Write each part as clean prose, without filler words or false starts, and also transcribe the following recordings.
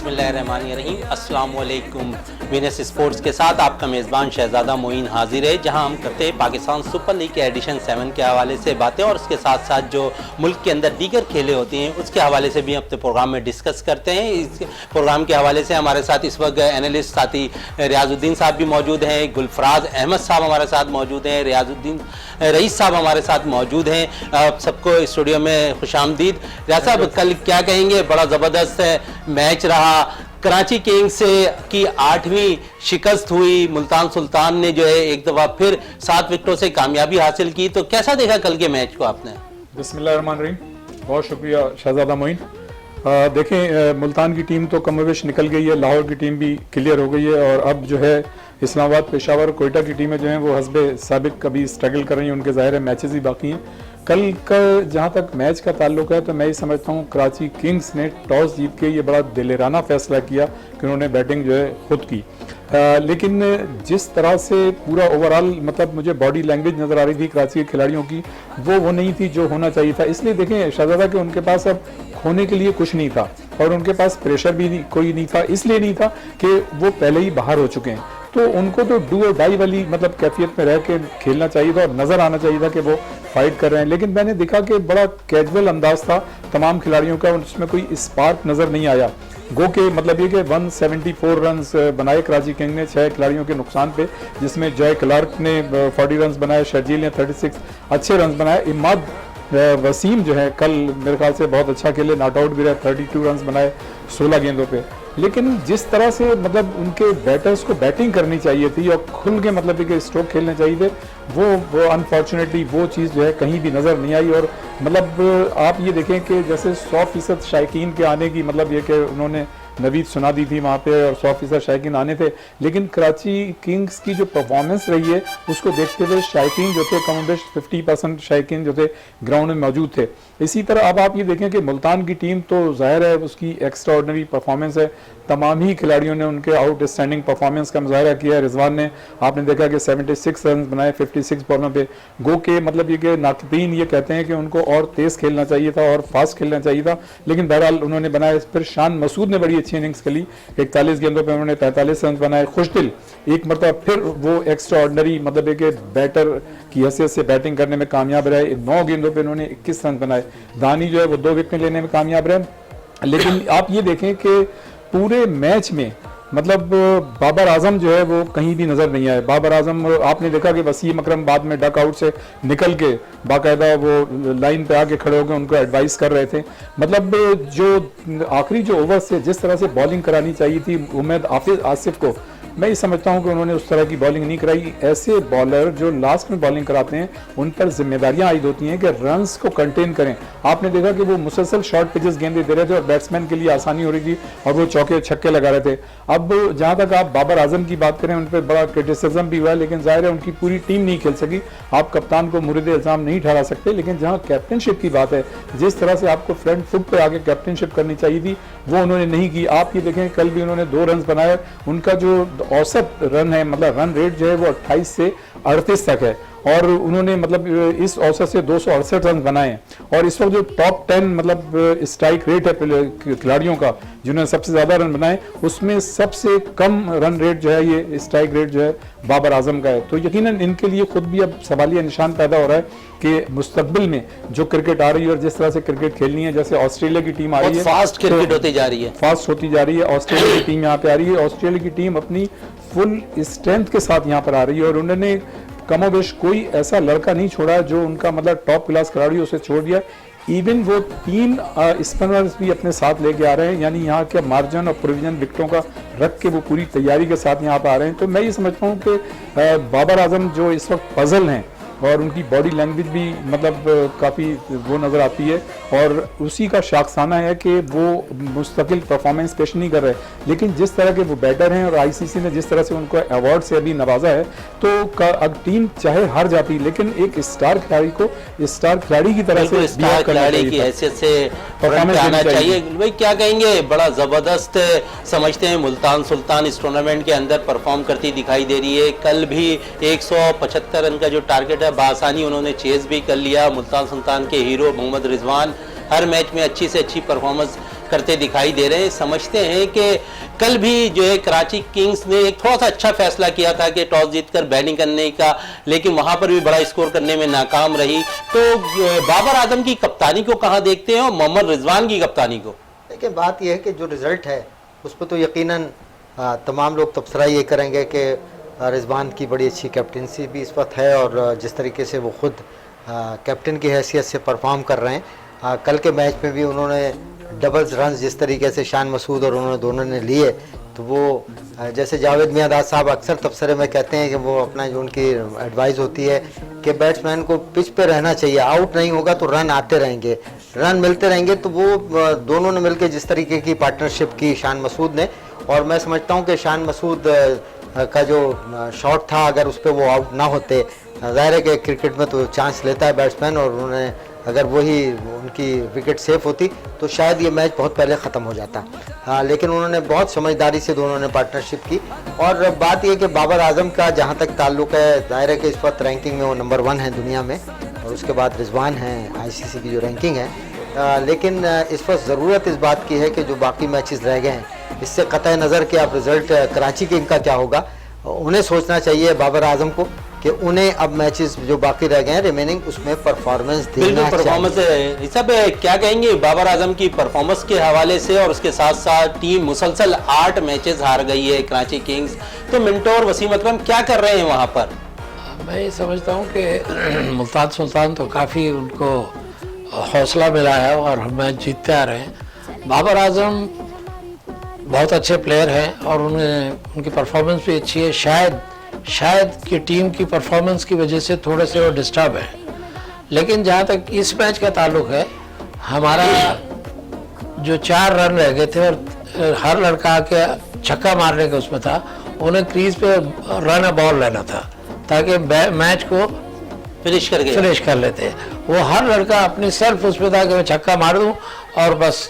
बिस्मिल्लाहिर्रहमानिर्रहीम। अस्सलाम वालेकुम। वीनस स्पोर्ट्स के साथ आपका मेज़बान शहजादा मोइन हाजिर है, जहां हम करते हैं पाकिस्तान सुपर लीग के एडिशन 7 के हवाले से बातें और उसके साथ साथ जो मुल्क के अंदर दीगर खेलें होती हैं उसके हवाले से भी अपने प्रोग्राम में डिस्कस करते हैं। इस प्रोग्राम के हवाले से हमारे साथ इस वक्त एनालिस्ट साथी रियाजुद्दीन साहब भी मौजूद हैं, गुलफराज अहमद साहब हमारे साथ मौजूद हैं, रियाजुद्दीन रईस साहब हमारे साथ मौजूद हैं। आप सबको स्टूडियो में खुशामदीद। रियाज साहब, कल क्या कहेंगे? बड़ा ज़बरदस्त मैच रहा। कराची किंग्स की 8वीं शिकस्त हुई। मुल्तान सुल्तान ने जो है एक दफ़ा फिर 7 विकेटों से कामयाबी हासिल की। तो कैसा देखा कल के मैच को आपने? बिस्मिल्लाहिर्रहमानिर्रहीम। बहुत शुक्रिया शहजादा मोइन। देखें, मुल्तान की टीम तो कमोवेश निकल गई है, लाहौर की टीम भी क्लियर हो गई है और अब जो है इस्लामाबाद, पेशावर, कोयटा की टीमें जो हैं वो हस्बे साबिक कभी स्ट्रगल कर रही हैं। उनके ज़ाहिर है मैचेस ही बाकी हैं। कल का जहाँ तक मैच का ताल्लुक है तो मैं ये समझता हूँ कराची किंग्स ने टॉस जीत के ये बड़ा दिलेराना फैसला किया कि उन्होंने बैटिंग जो है खुद की। लेकिन जिस तरह से पूरा ओवरऑल मतलब मुझे बॉडी लैंग्वेज नज़र आ रही थी कराची के खिलाड़ियों की, वो नहीं थी जो होना चाहिए था। इसलिए देखें शहजादा कि उनके पास अब खोने के लिए कुछ नहीं था और उनके पास प्रेशर भी कोई नहीं था। इसलिए नहीं था कि वो पहले ही बाहर हो चुके हैं, तो उनको तो डू और डाई वाली मतलब कैफियत में रह के खेलना चाहिए था और नज़र आना चाहिए था कि वो फाइट कर रहे हैं। लेकिन मैंने देखा कि बड़ा कैजुअल अंदाज था तमाम खिलाड़ियों का, उसमें कोई स्पार्क नज़र नहीं आया। गो के मतलब ये कि 174 रन बनाए कराची किंग ने 6 खिलाड़ियों के नुकसान पे, जिसमें जॉय क्लार्क ने 40 रन बनाए, शर्जील ने 36 अच्छे रन बनाए। इमाद वसीम जो है कल मेरे ख्याल से बहुत अच्छा खेले, नॉट आउट भी रहे, 32 रन बनाए 16 गेंदों पे। लेकिन जिस तरह से मतलब उनके बैटर्स को बैटिंग करनी चाहिए थी और खुल के मतलब कि स्ट्रोक खेलने चाहिए थे, वो अनफॉर्चुनेटली वो चीज़ जो है कहीं भी नज़र नहीं आई। और मतलब आप ये देखें कि जैसे 100% शायकीन के आने की मतलब ये कि उन्होंने नवीद सुना दी थी वहाँ पे और 100% शायकीन आने थे, लेकिन कराची किंग्स की जो परफॉर्मेंस रही है उसको देखते हुए शायकीन जो थे कमोबेश 50% शायकीन जो थे ग्राउंड में मौजूद थे। इसी तरह अब आप ये देखें कि मुल्तान की टीम तो ज़ाहिर है उसकी एक्स्ट्रा ऑर्डिनरी परफॉर्मेंस है। तमाम ही खिलाड़ियों ने उनके आउटस्टैंडिंग परफॉर्मेंस का मुजाहरा किया है। रिजवान ने आपने देखा कि 76 रन बनाए 56 बॉलों पे। गो के मतलब ये कि नाकदीन ये कहते हैं कि उनको और तेज़ खेलना चाहिए था और फास्ट खेलना चाहिए था, लेकिन बहरहाल उन्होंने बनाया। फिर शान मसूद ने बड़ी अच्छी इनिंग्स खेली, 41 गेंदों पे उन्होंने 45 रन बनाए। खुशदिल एक मरतबा फिर वो एक्स्ट्रा ऑर्डिनरी मतलब एक बैटर की हैसियत से बैटिंग करने में कामयाब रहे, 9 गेंदों पर उन्होंने 21 रन बनाए। दानी जो है वो 2 विकेट लेने में कामयाब रहे। लेकिन आप ये देखें कि पूरे मैच में मतलब बाबर आजम जो है वो कहीं भी नज़र नहीं आए। बाबर आजम आपने देखा कि वसीम अकरम बाद में डक आउट से निकल के बाकायदा वो लाइन पे आके खड़े होकर उनको एडवाइस कर रहे थे। मतलब जो आखिरी जो ओवर से जिस तरह से बॉलिंग करानी चाहिए थी उमैद आसिफ को, मैं ये समझता हूं कि उन्होंने उस तरह की बॉलिंग नहीं कराई। ऐसे बॉलर जो लास्ट में बॉलिंग कराते हैं उन पर जिम्मेदारियां आयद होती हैं कि रन्स को कंटेन करें। आपने देखा कि वो मुसलसल शॉर्ट पिचेस गेंदें दे रहे थे और बैट्समैन के लिए आसानी हो रही थी और वो चौके छक्के लगा रहे थे। अब जहां तक आप बाबर आजम की बात करें, उन पर बड़ा क्रिटिसिज्म भी हुआ है, लेकिन जाहिर है उनकी पूरी टीम नहीं खेल सकी। आप कप्तान को मुरीद इल्जाम नहीं ठहरा सकते, लेकिन जहां कैप्टनशिप की बात है, जिस तरह से आपको फ्रंट फुट पे आगे कैप्टनशिप करनी चाहिए थी वो उन्होंने नहीं की। आप ये देखें कल भी उन्होंने 2 रन बनाए। उनका जो औसत रन है मतलब रन रेट जो है वो 28 से 38 तक है और उन्होंने मतलब इस औसत से 268 रन बनाए। और इस वक्त जो टॉप 10 मतलब स्ट्राइक रेट है खिलाड़ियों का जिन्होंने सबसे ज़्यादा रन बनाए, उसमें सबसे कम रन रेट जो है ये स्ट्राइक रेट जो है बाबर आजम का है। तो यकीनन इनके लिए खुद भी अब सवालिया निशान पैदा हो रहा है कि मुस्तकबिल में जो क्रिकेट आ रही है और जिस तरह से क्रिकेट खेलनी है, जैसे ऑस्ट्रेलिया की टीम आ रही है, फास्ट क्रिकेट होती जा रही है, फास्ट होती जा रही है। ऑस्ट्रेलिया की टीम यहाँ पे आ रही है, ऑस्ट्रेलिया की टीम अपनी फुल स्ट्रेंथ के साथ यहाँ पर आ रही है और उन्होंने कमोबेश कोई ऐसा लड़का नहीं छोड़ा जो उनका मतलब टॉप क्लास खिलाड़ी उसे छोड़ दिया। इवन वो 3 स्पिनर्स भी अपने साथ लेके आ रहे हैं, यानी यहाँ के मार्जिन और प्रोविजन विकेटों का रख के वो पूरी तैयारी के साथ यहाँ पर आ रहे हैं। तो मैं ये समझता हूँ कि बाबर आजम जो इस वक्त पजल हैं और उनकी बॉडी लैंग्वेज भी मतलब काफ़ी वो नज़र आती है और उसी का शाखसाना है कि वो मुस्तकिल परफॉर्मेंस पेश नहीं कर रहे। लेकिन जिस तरह के वो बैटर हैं और आईसीसी ने जिस तरह से उनको अवार्ड से अभी नवाजा है, तो अब टीम चाहे हार जाती लेकिन एक स्टार खिलाड़ी को स्टार खिलाड़ी की तरह से स्टार खिलाड़ी की हैसियत से परफॉर्मेंस आना चाहिए। भाई क्या कहेंगे, बड़ा ज़बरदस्त समझते हैं मुल्तान सुल्तान इस टूर्नामेंट के अंदर परफॉर्म करती दिखाई दे रही है। कल भी 175 रन का जो टारगेट है बासानी उन्होंने चेज भी कर लिया। मुल्तान सुल्तान के हीरो मोहम्मद रिजवान हर मैच में अच्छी से अच्छी परफॉर्मेंस करते दिखाई दे रहे हैं। समझते हैं कि कल भी जो है कराची किंग्स ने एक थोड़ा सा अच्छा फैसला किया था कि टॉस जीतकर बैटिंग करने का, लेकिन वहां पर भी बड़ा स्कोर करने में नाकाम रही। तो बाबर आजम की कप्तानी को कहां देखते हैं और मोहम्मद रिजवान की कप्तानी को? देखिए, बात यह है कि जो रिज़ल्ट है उस पर तो यकीनन तमाम लोग तबसरा ये करेंगे कि रिजवान की बड़ी अच्छी कैप्टनसी भी इस वक्त है और जिस तरीके से वो खुद कैप्टन की हैसियत से परफॉर्म कर रहे हैं। कल के मैच में भी उन्होंने डबल्स रन जिस तरीके से शान मसूद और उन्होंने दोनों ने लिए, तो वो जैसे जावेद मियांदाद साहब अक्सर तबसरे में कहते हैं कि वो अपना जो उनकी एडवाइस होती है कि बैट्समैन को पिच पे रहना चाहिए, आउट नहीं होगा तो रन आते रहेंगे, रन मिलते रहेंगे। तो वो दोनों ने मिलकर जिस तरीके की पार्टनरशिप की शान मसूद ने, और मैं समझता हूँ कि शान मसूद का जो शॉट था, अगर उस पर वो आउट ना होते, ज़ाहिर है कि क्रिकेट में तो चांस लेता है बैट्समैन, और उन्होंने अगर वही उनकी विकेट सेफ होती तो शायद ये मैच बहुत पहले ख़त्म हो जाता। लेकिन उन्होंने बहुत समझदारी से दोनों ने पार्टनरशिप की। और बात यह कि बाबर आजम का जहाँ तक ताल्लुक़ है, ज़ाहिर है कि इस वक्त रैंकिंग में वो नंबर 1 है दुनिया में, और उसके बाद रिजवान हैं ICC की जो रैंकिंग है। लेकिन इस वक्त ज़रूरत इस बात की है कि जो बाकी मैचेस रह गए हैं, इससे कतई नज़र कि अब रिज़ल्ट कराची किंग का क्या होगा, उन्हें सोचना चाहिए बाबर आजम को कि उन्हें अब मैचेस जो बाकी रह गए हैं रिमेनिंग, उसमें परफॉर्मेंस देना परफॉर्मेंस है। सब क्या कहेंगे बाबर आजम की परफॉर्मेंस के हवाले से, और उसके साथ साथ टीम मुसलसल 8 मैचेस हार गई है कराची किंग्स, तो मिंटो और वसीम अकरम क्या कर रहे हैं वहां पर? मैं ये समझता हूँ कि मुल्तान सुल्तान तो काफ़ी उनको हौसला मिला है और मैच जीतते आ रहे हैं। बाबर आजम बहुत अच्छे प्लेयर हैं और उनकी परफॉर्मेंस भी अच्छी है। शायद कि टीम की परफॉर्मेंस की वजह से थोड़े से वो डिस्टर्ब है, लेकिन जहाँ तक इस मैच का ताल्लुक है, हमारा जो 4 रन रह गए थे और हर लड़का के छक्का मारने का उसमें था, उन्हें क्रीज पे रन बॉल लेना था ताकि मैच को फिनिश कर लेते। वो हर लड़का अपनी सेल्फ उसमें था कि मैं छक्का मार दूं और बस।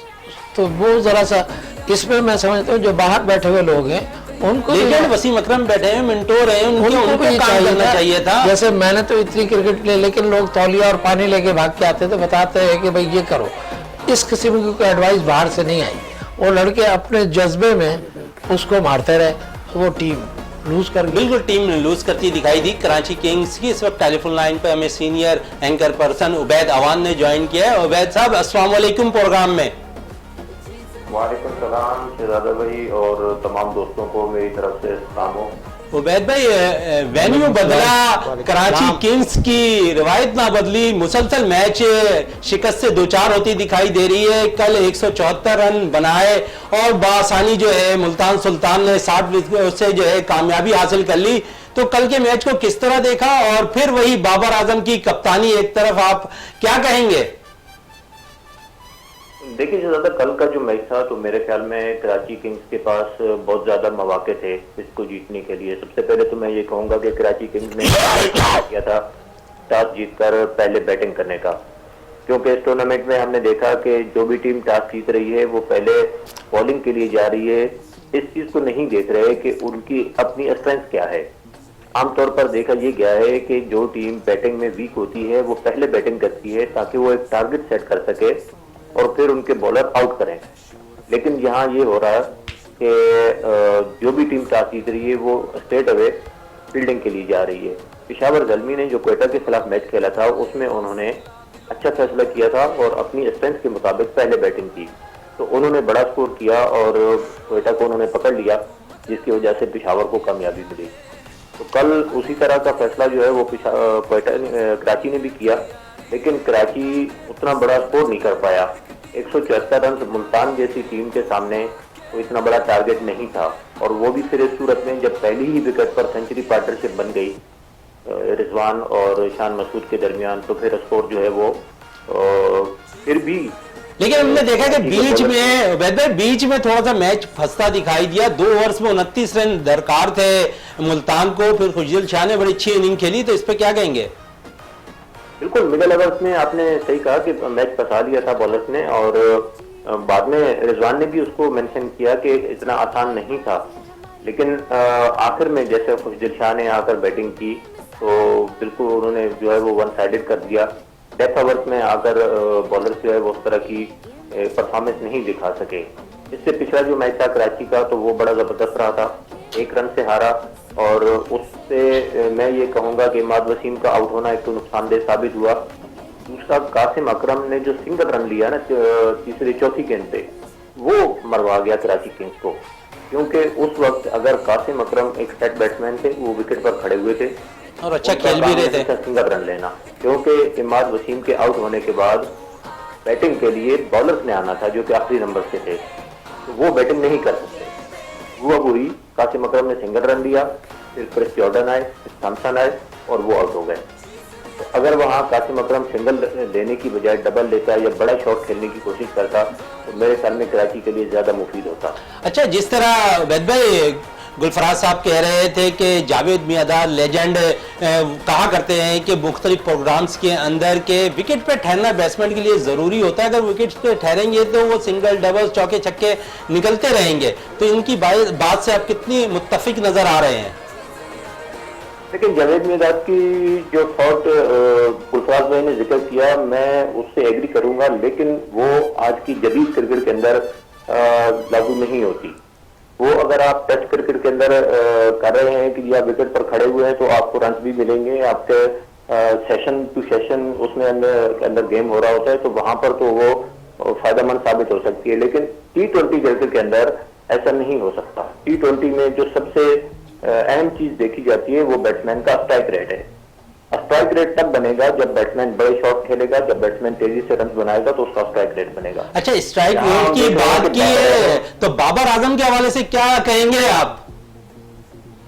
तो वो ज़रा सा इसमें मैं समझता हूँ जो बाहर बैठे हुए लोग हैं उनको, लेकिन वसीम अकरम बैठे हैं, मिंटो रहे, उनको भी काम करना चाहिए था। जैसे मैंने तो इतनी क्रिकेट ले, लेकिन लोग तौलिया और पानी लेके भाग के आते थे, बताते हैं कि भाई ये करो। इस किस्म की कोई एडवाइस बाहर से नहीं आई, वो लड़के अपने जज्बे में उसको मारते रहे, वो टीम लूज कर गई। बिल्कुल टीम लूज करती दिखाई दी कराची किंग्स की। इस वक्त टेलीफोन लाइन पे हमें senior anchor person Ubaid Awan ने ज्वाइन किया है। उबैद साहब, अस्सलाम वालेकुम प्रोग्राम में। वालेकुम सलाम शहजादा भाई और तमाम दोस्तों को मेरी तरफ से सलाम हो। उबैद भाई, वेन्यू बदला, कराची किंग्स की रिवायत ना बदली, मुसलसल मैच शिकस्त से 2-4 होती दिखाई दे रही है। कल 174 रन बनाए और बासानी जो है मुल्तान सुल्तान ने 60 से जो है कामयाबी हासिल कर ली। तो कल के मैच को किस तरह देखा, और फिर वही बाबर आजम की कप्तानी एक तरफ, आप क्या कहेंगे? देखिए शहजादा, कल का जो मैच था तो मेरे ख्याल में कराची किंग्स के पास बहुत ज्यादा मौके थे इसको जीतने के लिए। सबसे पहले तो मैं ये कहूंगा कि कराची किंग्स ने किया था टॉस जीतकर पहले बैटिंग करने का, क्योंकि इस टूर्नामेंट में हमने देखा कि जो भी टीम टॉस जीत रही है वो पहले बॉलिंग के लिए जा रही है। इस चीज को नहीं देख रहे कि उनकी अपनी स्ट्रेंथ क्या है। आमतौर पर देखा यह गया है कि जो टीम बैटिंग में वीक होती है वो पहले बैटिंग करती है ताकि वो एक टारगेट सेट कर सके और फिर उनके बॉलर आउट करें। लेकिन यहाँ ये हो रहा है कि जो भी टीम टॉस जीत रही है वो स्ट्रेट अवे फील्डिंग के लिए जा रही है। पेशावर ज़ल्मी ने जो क्वेटा के खिलाफ मैच खेला था उसमें उन्होंने अच्छा फैसला किया था और अपनी स्ट्रेंथ के मुताबिक पहले बैटिंग की, तो उन्होंने बड़ा स्कोर किया और क्वेटा को उन्होंने पकड़ लिया, जिसकी वजह से पेशावर को कामयाबी मिली। तो कल उसी तरह का फैसला जो है वो कराची ने भी किया, लेकिन कराची उतना बड़ा स्कोर नहीं कर पाया। 174 रन मुल्तान जैसी टीम के सामने तो इतना बड़ा टारगेट नहीं था, और वो भी फिर इस सूरत में जब पहली ही विकेट पर सेंचुरी पार्टनरशिप बन गई रिजवान और शान मसूद के दरमियान, तो फिर स्कोर जो है वो फिर भी। लेकिन हमने देखा कि बीच में थोड़ा सा मैच फंसता दिखाई दिया। 2 ओवर्स में 29 रन दरकार थे मुल्तान को, फिर खुशदिल शाह ने बड़ी अच्छी इनिंग खेली, तो इस पे क्या कहेंगे? बिल्कुल, मिडल ओवर्स में आपने सही कहा कि मैच फंसा लिया था बॉलर्स ने, और बाद में रिजवान ने भी उसको मेंशन किया कि इतना आसान नहीं था। लेकिन आखिर में जैसे खुशदिल शाह ने आकर बैटिंग की तो बिल्कुल उन्होंने जो है वो वन साइडेड कर दिया। डेथ ओवर्स में आकर बॉलर्स जो है वो उस तरह की परफॉर्मेंस नहीं दिखा सके। इससे पिछला जो मैच था कराची का तो वो बड़ा ज़बरदस्त रहा था, 1 रन से हारा, और उससे मैं ये कहूँगा कि इमाद वसीम का आउट होना एक तो नुकसानदेह साबित हुआ। दूसरा, कासिम अकरम ने जो सिंगल रन लिया ना तीसरी चौथी गेंद पे, वो मरवा गया कराची किंग्स को, क्योंकि उस वक्त अगर कासिम अकरम एक सेट बैट्समैन थे, वो विकेट पर खड़े हुए थे और अच्छा खेल भी रहे थे, सिंगल रन लेना, क्योंकि इमाद वसीम के आउट होने के बाद बैटिंग के लिए बॉलर्स ने आना था जो कि आखिरी नंबर से थे, तो वो बैटिंग नहीं कर सकते। वो हुई, कासिम अकरम ने सिंगल रन लिया, फिर क्रिस जॉर्डन आए, थॉमसन आए और वो आउट हो गए। तो अगर वहाँ कासिम अकरम सिंगल लेने की बजाय डबल लेता या बड़ा शॉट खेलने की कोशिश करता तो मेरे ख्याल में कराची के लिए ज्यादा मुफीद होता। अच्छा, जिस तरह वैद भाई गुलफराज साहब कह रहे थे कि जावेद मियांदाद लेजेंड कहा करते हैं कि मुख्तलिफ प्रोग्राम्स के अंदर के विकेट पे ठहरना बैट्समैन के लिए ज़रूरी होता है, अगर विकेट पे ठहरेंगे तो वो सिंगल डबल चौके छक्के निकलते रहेंगे, तो इनकी बात से आप कितनी मुत्तफिक नज़र आ रहे हैं? लेकिन जावेद मियांदाद की जो थॉट गुलफराज भाई ने जिक्र किया, मैं उससे एग्री करूंगा, लेकिन वो आज की जदीद क्रिकेट के अंदर लागू नहीं होती। वो अगर आप टेस्ट क्रिकेट के अंदर कर रहे हैं कि या विकेट पर खड़े हुए हैं तो आपको रन भी मिलेंगे, आपके सेशन टू सेशन उसमें अंदर गेम हो रहा होता है, तो वहां पर तो वो फायदेमंद साबित हो सकती है। लेकिन T20 क्रिकेट के अंदर ऐसा नहीं हो सकता। T20 में जो सबसे अहम चीज देखी जाती है वो बैट्समैन का स्ट्राइक रेट है। स्ट्राइक रेट तब बनेगा जब बैट्समैन बड़े शॉट खेलेगा, जब बैट्समैन तेजी से रन बनाएगा तो उसका स्ट्राइक रेट बनेगा। अच्छा, स्ट्राइक रेट की बात की है तो बाबर आजम के हवाले से क्या कहेंगे आप?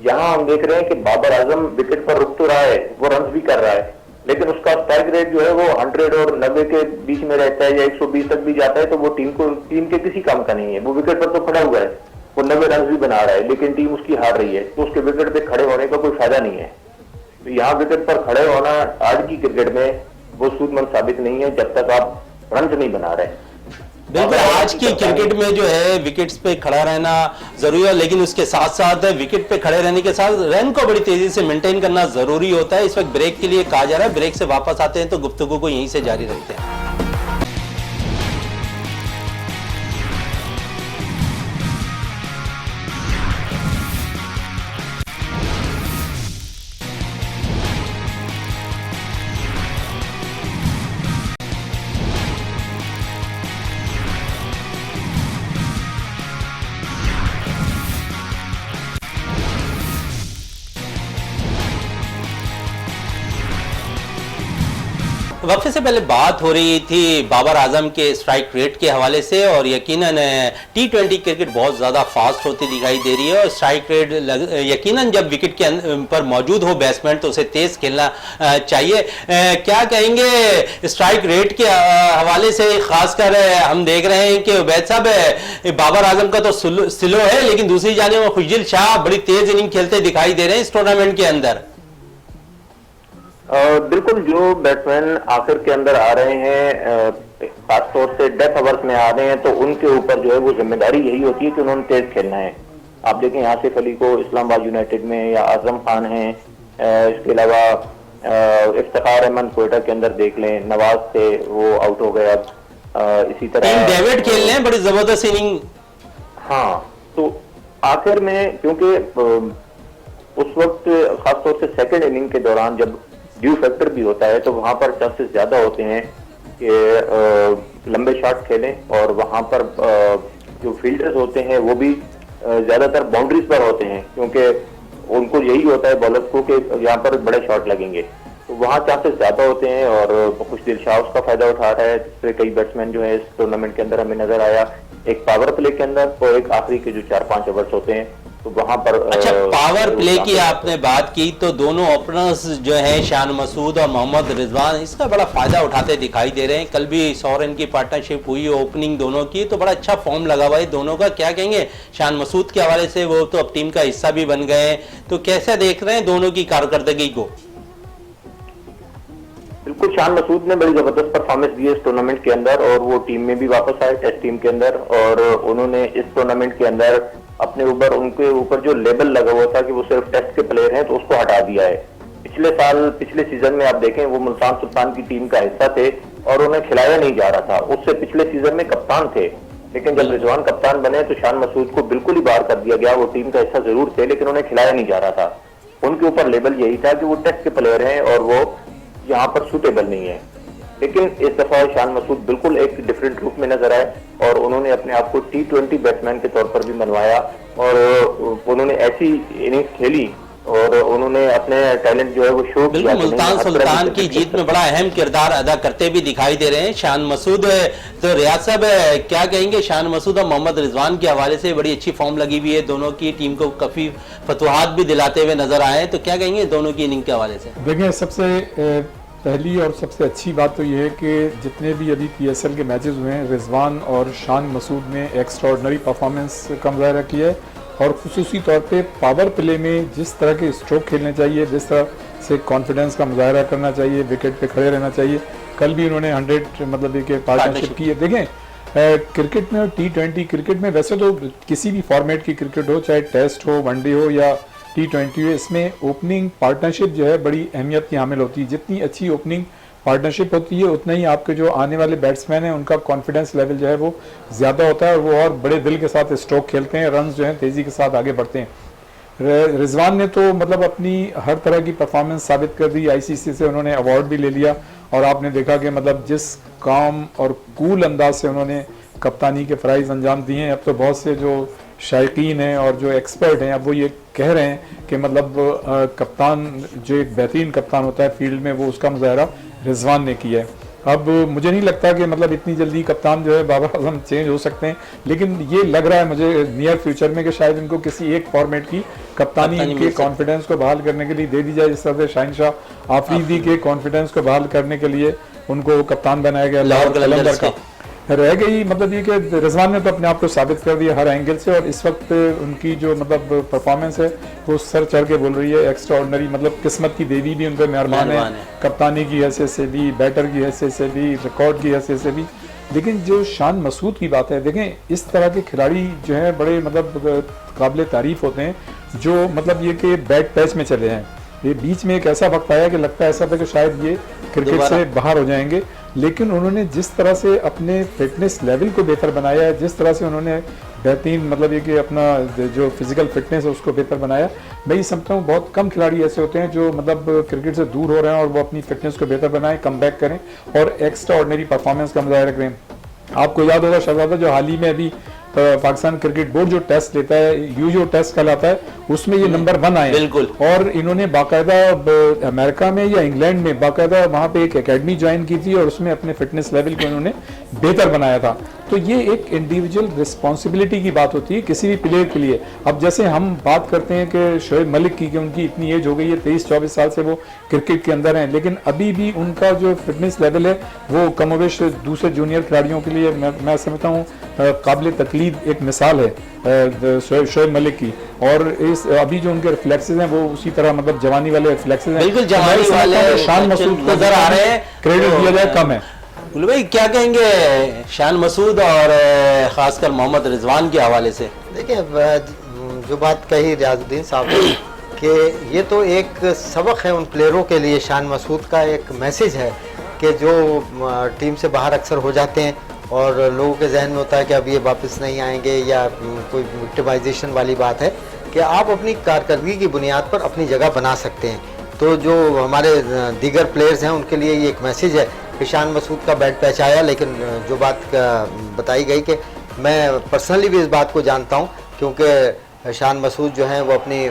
यहाँ हम देख रहे हैं कि बाबर आजम विकेट पर रुक तो रहा है, वो रन भी कर रहा है, लेकिन उसका स्ट्राइक रेट जो है वो 100 और 90 के बीच में रहता है या 120 तक भी जाता है, तो वो टीम के किसी काम का नहीं है। वो विकेट पर तो खड़ा हुआ है, वो 90 रन भी बना रहा है, लेकिन टीम उसकी हार रही है, तो उसके विकेट पे खड़े होने का कोई फायदा नहीं है। तो यहाँ विकेट पर खड़े होना आज की क्रिकेट में वो सूदमंद साबित नहीं है जब तक आप रन नहीं बना रहे। बिल्कुल, आज की क्रिकेट में जो है विकेट्स पे खड़ा रहना जरूरी है, लेकिन उसके साथ साथ विकेट पे खड़े रहने के साथ रन को बड़ी तेजी से मेंटेन करना जरूरी होता है। इस वक्त ब्रेक के लिए कहा जा रहा है, ब्रेक से वापस आते हैं तो गुफ्तगू को यहीं से जारी रखते हैं। वक्फे से पहले बात हो रही थी बाबर आजम के स्ट्राइक रेट के हवाले से, और यकीनन T20 क्रिकेट बहुत ज़्यादा फास्ट होती दिखाई दे रही है, और स्ट्राइक रेट यकीनन जब विकेट के पर मौजूद हो बैट्समैन तो उसे तेज़ खेलना चाहिए। क्या कहेंगे स्ट्राइक रेट के हवाले से? खासकर हम देख रहे हैं कि उबैद साहब बाबर आजम का तो स्लो है, लेकिन दूसरी जानिब खुशदिल शाह बड़ी तेज़ इनिंग खेलते दिखाई दे रहे हैं इस टूर्नामेंट के अंदर। बिल्कुल, जो बैट्समैन आखिर के अंदर आ रहे हैं, खासतौर से डेथ ओवर्स में आ रहे हैं, तो उनके ऊपर जो है वो जिम्मेदारी यही होती है कि उन्होंने तेज खेलना है। आप देखें आसिफ अली को इस्लामाबाद यूनाइटेड में, या आजम खान हैं, इसके अलावा इफ्तिखार अहमद कोयटा के अंदर देख लें, नवाज थे वो आउट हो गए, अब इसी तरह डेविड खेल रहे हैं बड़ी जबरदस्त इनिंग। हाँ, तो आखिर में क्योंकि उस वक्त खासतौर से सेकंड इनिंग के दौरान जब ड्यू फैक्टर भी होता है तो वहां पर चांसेस ज्यादा होते हैं कि लंबे शॉट खेलें, और वहां पर जो फील्डर्स होते हैं वो भी ज्यादातर बाउंड्रीज पर होते हैं, क्योंकि उनको यही होता है बॉलर्स को कि यहाँ पर बड़े शॉट लगेंगे, तो वहाँ चांसेस ज्यादा होते हैं, और खुशदिल शाह उसका फायदा उठा रहा है। जिससे कई बैट्समैन जो है इस टूर्नामेंट के अंदर हमें नजर आया, एक पावर प्ले के अंदर और एक आखिरी के जो 4-5 ओवर्स होते हैं, तो वहां पर अच्छा, पावर प्ले की आपने बात की तो दोनों ओपनर्स जो हैं शान मसूद और मोहम्मद रिजवान इसका बड़ा फायदा उठाते दिखाई दे रहे हैं। कल भी 100 रन की पार्टनरशिप हुई ओपनिंग दोनों की, तो बड़ा अच्छा फॉर्म लगा हुआ है दोनों का। क्या कहेंगे शान मसूद के हवाले से? वो तो अब टीम का हिस्सा भी बन गए हैं, तो कैसे देख रहे हैं दोनों की कारकर्दगी को? बिल्कुल, शान मसूद ने बड़ी जबरदस्त परफॉर्मेंस दी है इस टूर्नामेंट के अंदर, और वो टीम में भी वापस आए टेस्ट टीम के अंदर, और उन्होंने इस टूर्नामेंट के अंदर अपने ऊपर उनके ऊपर जो लेबल लगा हुआ था कि वो सिर्फ टेस्ट के प्लेयर हैं, तो उसको हटा दिया है। पिछले सीजन में आप देखें वो मुल्तान सुल्तान की टीम का हिस्सा थे, और उन्हें खिलाया नहीं जा रहा था। उससे पिछले सीजन में कप्तान थे, लेकिन जब रिजवान कप्तान बने तो शान मसूद को बिल्कुल ही बाहर कर दिया गया। वो टीम का हिस्सा जरूर थे, लेकिन उन्हें खिलाया नहीं जा रहा था। उनके ऊपर लेबल यही था कि वो टेस्ट के प्लेयर हैं और वो यहाँ पर सूटेबल नहीं है। लेकिन इस दफा शान मसूद बिल्कुल एक डिफरेंट रूप में नजर आए और उन्होंने अपने आप को T20 बैट्समैन के तौर पर भी मनवाया और उन्होंने ऐसी इनिंग्स खेली और उन्होंने अपने टैलेंट जो है वो शो किया। बिल्कुल, मुल्तान सुल्तान की जीत में बड़ा अहम किरदार अदा करते भी दिखाई दे रहे हैं शान मसूद। तो रियाज साहब क्या कहेंगे, शान मसूद और मोहम्मद रिजवान के हवाले से बड़ी अच्छी फॉर्म लगी हुई है, दोनों की टीम को काफी फतवाहत भी दिलाते हुए नजर आए, तो क्या कहेंगे दोनों की इनिंग के हवाले से? देखिए, सबसे पहली और सबसे अच्छी बात तो ये है कि जितने भी अभी PSL के मैचेस हुए हैं, रिजवान और शान मसूद ने एक्स्ट्राऑर्डिनरी परफॉर्मेंस का मुजाहरा किया है और खुसूसी तौर पे पावर प्ले में जिस तरह के स्ट्रोक खेलने चाहिए, जिस तरह से कॉन्फिडेंस का मुजाहरा करना चाहिए, विकेट पे खड़े रहना चाहिए। कल भी उन्होंने 100 मतलब एक पार्टनरशिप की है। देखें, क्रिकेट में और T20 क्रिकेट में वैसे तो किसी भी फॉर्मेट की क्रिकेट हो, चाहे टेस्ट हो, वनडे हो या T20 हो, इसमें ओपनिंग पार्टनरशिप जो है बड़ी अहमियत की हामिल होती है। जितनी अच्छी ओपनिंग पार्टनरशिप होती है उतना ही आपके जो आने वाले बैट्समैन हैं उनका कॉन्फिडेंस लेवल जो है वो ज़्यादा होता है और वो और बड़े दिल के साथ स्ट्रोक खेलते हैं, रन्स जो हैं तेज़ी के साथ आगे बढ़ते हैं। रिजवान ने तो मतलब अपनी हर तरह की परफॉर्मेंस साबित कर दी। ICC से उन्होंने अवार्ड भी ले लिया और आपने देखा कि मतलब जिस काम और कूल अंदाज से उन्होंने कप्तानी के फ़राइज़ अंजाम दिए हैं, अब तो बहुत से जो शायकीन हैं और जो एक्सपर्ट हैं अब वो ये कह रहे हैं कि मतलब कप्तान जो एक बेहतरीन कप्तान होता है फील्ड में, वो उसका मुजाहरा रिजवान ने किया है। अब मुझे नहीं लगता कि मतलब इतनी जल्दी कप्तान जो है बाबर आजम चेंज हो सकते हैं, लेकिन ये लग रहा है मुझे नियर फ्यूचर में कि शायद इनको किसी एक फॉर्मेट की कप्तानी के कॉन्फिडेंस को बहाल करने के लिए दे दी जाए, जिस तरह से शाहिनशाह आफरीदी के कॉन्फिडेंस को बहाल करने के लिए उनको कप्तान बनाया गया लाहौर कलंदर का। रह गई मतलब ये कि रिजवान ने तो अपने आप को साबित कर दिया हर एंगल से और इस वक्त उनकी जो मतलब परफॉर्मेंस है वो सर चढ़ के बोल रही है, एक्स्ट्राऑर्डिनरी। मतलब किस्मत की देवी भी उन पर मेहरबान है, कप्तानी की हैसियत से भी, बैटर की हैसियत से भी, रिकॉर्ड की हैसियत से भी। लेकिन जो शान मसूद की बात है, देखें इस तरह के खिलाड़ी जो हैं बड़े मतलब काबिल तारीफ होते हैं, जो मतलब ये कि बैड पैच में चले हैं। ये बीच में एक ऐसा वक्त आया कि लगता ऐसा था कि शायद ये क्रिकेट से बाहर हो जाएंगे, लेकिन उन्होंने जिस तरह से अपने फिटनेस लेवल को बेहतर बनाया है, जिस तरह से उन्होंने बेहतरीन मतलब ये कि अपना जो फिजिकल फिटनेस है उसको बेहतर बनाया, मैं ये समझता हूँ बहुत कम खिलाड़ी ऐसे होते हैं जो मतलब क्रिकेट से दूर हो रहे हैं और वो अपनी फिटनेस को बेहतर बनाएं, कम बैक करें और एक्स्ट्रा ऑर्डिनरी परफॉर्मेंस का मुजाहरा करें। आपको याद होगा शहजादा जो हाल ही में अभी पाकिस्तान क्रिकेट बोर्ड जो टेस्ट लेता है, यूजो टेस्ट कहलाता है, उसमें ये नंबर 1 आए बिल्कुल। और इन्होंने बाकायदा अमेरिका में या इंग्लैंड में बाकायदा वहाँ पे एक एकेडमी ज्वाइन की थी और उसमें अपने फिटनेस लेवल को इन्होंने बेहतर बनाया था। तो ये एक इंडिविजुअल रिस्पॉन्सिबिलिटी की बात होती है किसी भी प्लेयर के लिए। अब जैसे हम बात करते हैं कि शोएब मलिक की, कि उनकी इतनी एज हो गई है, 23-24 साल से वो क्रिकेट के अंदर हैं, लेकिन अभी भी उनका जो फिटनेस लेवल है वो कमोवेश दूसरे जूनियर खिलाड़ियों के लिए मैं समझता हूँ काबिल तकलीद एक मिसाल है शोएब मलिक की। और इस अभी जो उनके रिफ्लेक्सेस हैं वो उसी तरह मतलब जवानी वाले रिफ्लेक्सेस हैं, बिल्कुल जवानी वाले शान मसूद को नजर आ रहे हैं, क्रेडिट दिया जाए कम है। गुल भाई क्या कहेंगे शान मसूद और खासकर मोहम्मद रिजवान के हवाले से? देखिए, जो बात कही रियाजुद्दीन साहब ने कि ये तो एक सबक है उन प्लेयरों के लिए, शान मसूद का एक मैसेज है कि जो टीम से बाहर अक्सर हो जाते हैं और लोगों के जहन में होता है कि अब ये वापस नहीं आएंगे या कोई विक्टिमाइजेशन वाली बात है, कि आप अपनी कारकर्दगी की बुनियाद पर अपनी जगह बना सकते हैं। तो जो हमारे दीगर प्लेयर्स हैं उनके लिए ये एक मैसेज है कि शान मसूद का बैड पैच आया, लेकिन जो बात बताई गई कि मैं पर्सनली भी इस बात को जानता हूँ, क्योंकि शान मसूद जो हैं वो अपनी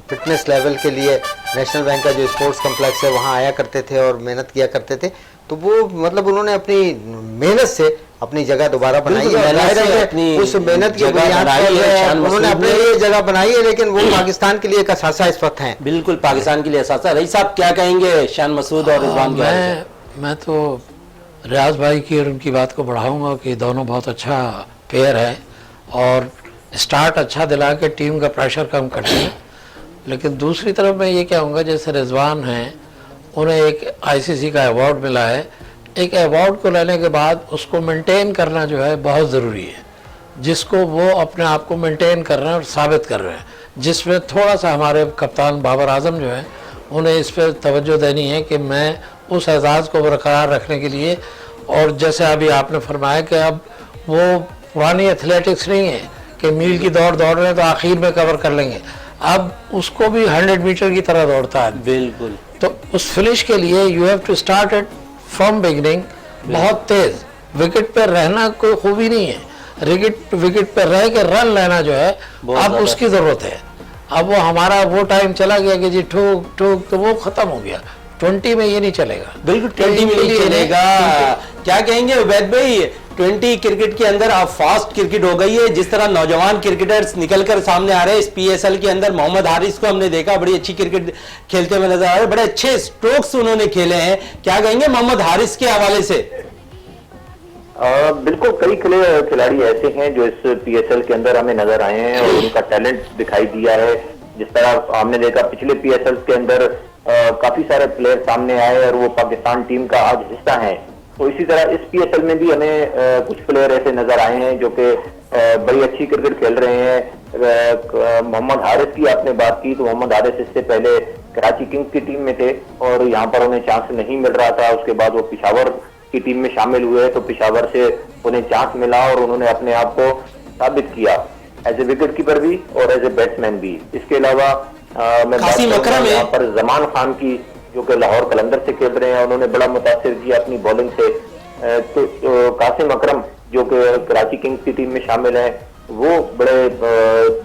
फिटनेस लेवल के लिए नेशनल बैंक का जो स्पोर्ट्स कम्प्लेक्स है वहाँ आया करते थे और मेहनत किया करते थे। तो वो मतलब उन्होंने अपनी मेहनत से अपनी जगह दोबारा बनाई है, उस मेहनत की बुनियाद पर उन्होंने अपने लिए जगह बनाई है, लेकिन वो पाकिस्तान के लिए एक असासा इस वक्त हैं। बिल्कुल पाकिस्तान के लिए असासा। रईस साहब क्या कहेंगे शान मसूद और रिजवान के? मैं तो रियाज भाई की और उनकी बात को बढ़ाऊंगा कि दोनों बहुत अच्छा पेयर है और स्टार्ट अच्छा दिला के टीम का प्रेशर कम करते हैं। लेकिन दूसरी तरफ मैं ये कहूँगा जैसे रिजवान हैं, उन्हें एक ICC का अवार्ड मिला है। एक अवार्ड को लेने के बाद उसको मेंटेन करना जो है बहुत ज़रूरी है, जिसको वो अपने आप को मेंटेन कर रहे हैं और साबित कर रहे हैं, जिसमें थोड़ा सा हमारे कप्तान बाबर आजम जो है उन्हें इस पर तवज्जो देनी है कि मैं उस एजाज़ को बरकरार रखने के लिए और जैसे अभी आपने फरमाया कि अब वो पुरानी एथलेटिक्स नहीं है कि मील की दौड़ दौड़ रहे हैं तो आखिर में कवर कर लेंगे, अब उसको भी 100 मीटर की तरह दौड़ता है। बिल्कुल। तो उस फिनिश के लिए you have to start it from beginning, बहुत तेज। विकेट पे रहना कोई खूबी नहीं है, विकेट पे रह के रन लेना जो है अब उसकी जरूरत है। अब वो हमारा वो टाइम चला गया कि जी ठोक ठोक, तो वो खत्म हो गया। 20 में ये नहीं चलेगा, बिल्कुल 20 में नहीं चलेगा। क्या कहेंगे उबैद भाई, 20 क्रिकेट के अंदर अब फास्ट क्रिकेट हो गई है। जिस तरह नौजवान क्रिकेटर्स निकलकर सामने आ रहे हैं इस पीएसएल के अंदर, मोहम्मद हारिस को हमने देखा बड़ी अच्छी क्रिकेट खेलते हुए नजर आ रहे हैं, बड़े अच्छे स्ट्रोक्स उन्होंने खेले हैं। क्या कहेंगे मोहम्मद हारिस के हवाले से? बिल्कुल, कई खिलाड़ी ऐसे हैं जो इस पीएसएल के अंदर हमें नजर आए हैं और उनका टैलेंट दिखाई दिया है। जिस तरह हमने देखा पिछले पीएसएल के अंदर काफी सारे प्लेयर सामने आए और वो पाकिस्तान टीम का आज हिस्सा हैं। तो इसी तरह इस पीएसएल में भी हमें कुछ प्लेयर ऐसे नजर आए हैं जो कि बड़ी अच्छी क्रिकेट खेल रहे हैं। मोहम्मद हारिस की आपने बात की, तो मोहम्मद हारिस इससे पहले कराची किंग्स की टीम में थे और यहाँ पर उन्हें चांस नहीं मिल रहा था। उसके बाद वो पेशावर की टीम में शामिल हुए तो पेशावर से उन्हें चांस मिला और उन्होंने अपने आप को साबित किया एज ए विकेट कीपर भी और एज ए बैट्समैन भी। इसके अलावा मैं बात करूंगा यहाँ पर जमान खान की, जो कि लाहौर कलंदर से खेल रहे हैं। उन्होंने बड़ा मुतासिर किया अपनी बॉलिंग से। तो कासिम अकरम जो कि कराची किंग्स की टीम में शामिल है, वो बड़े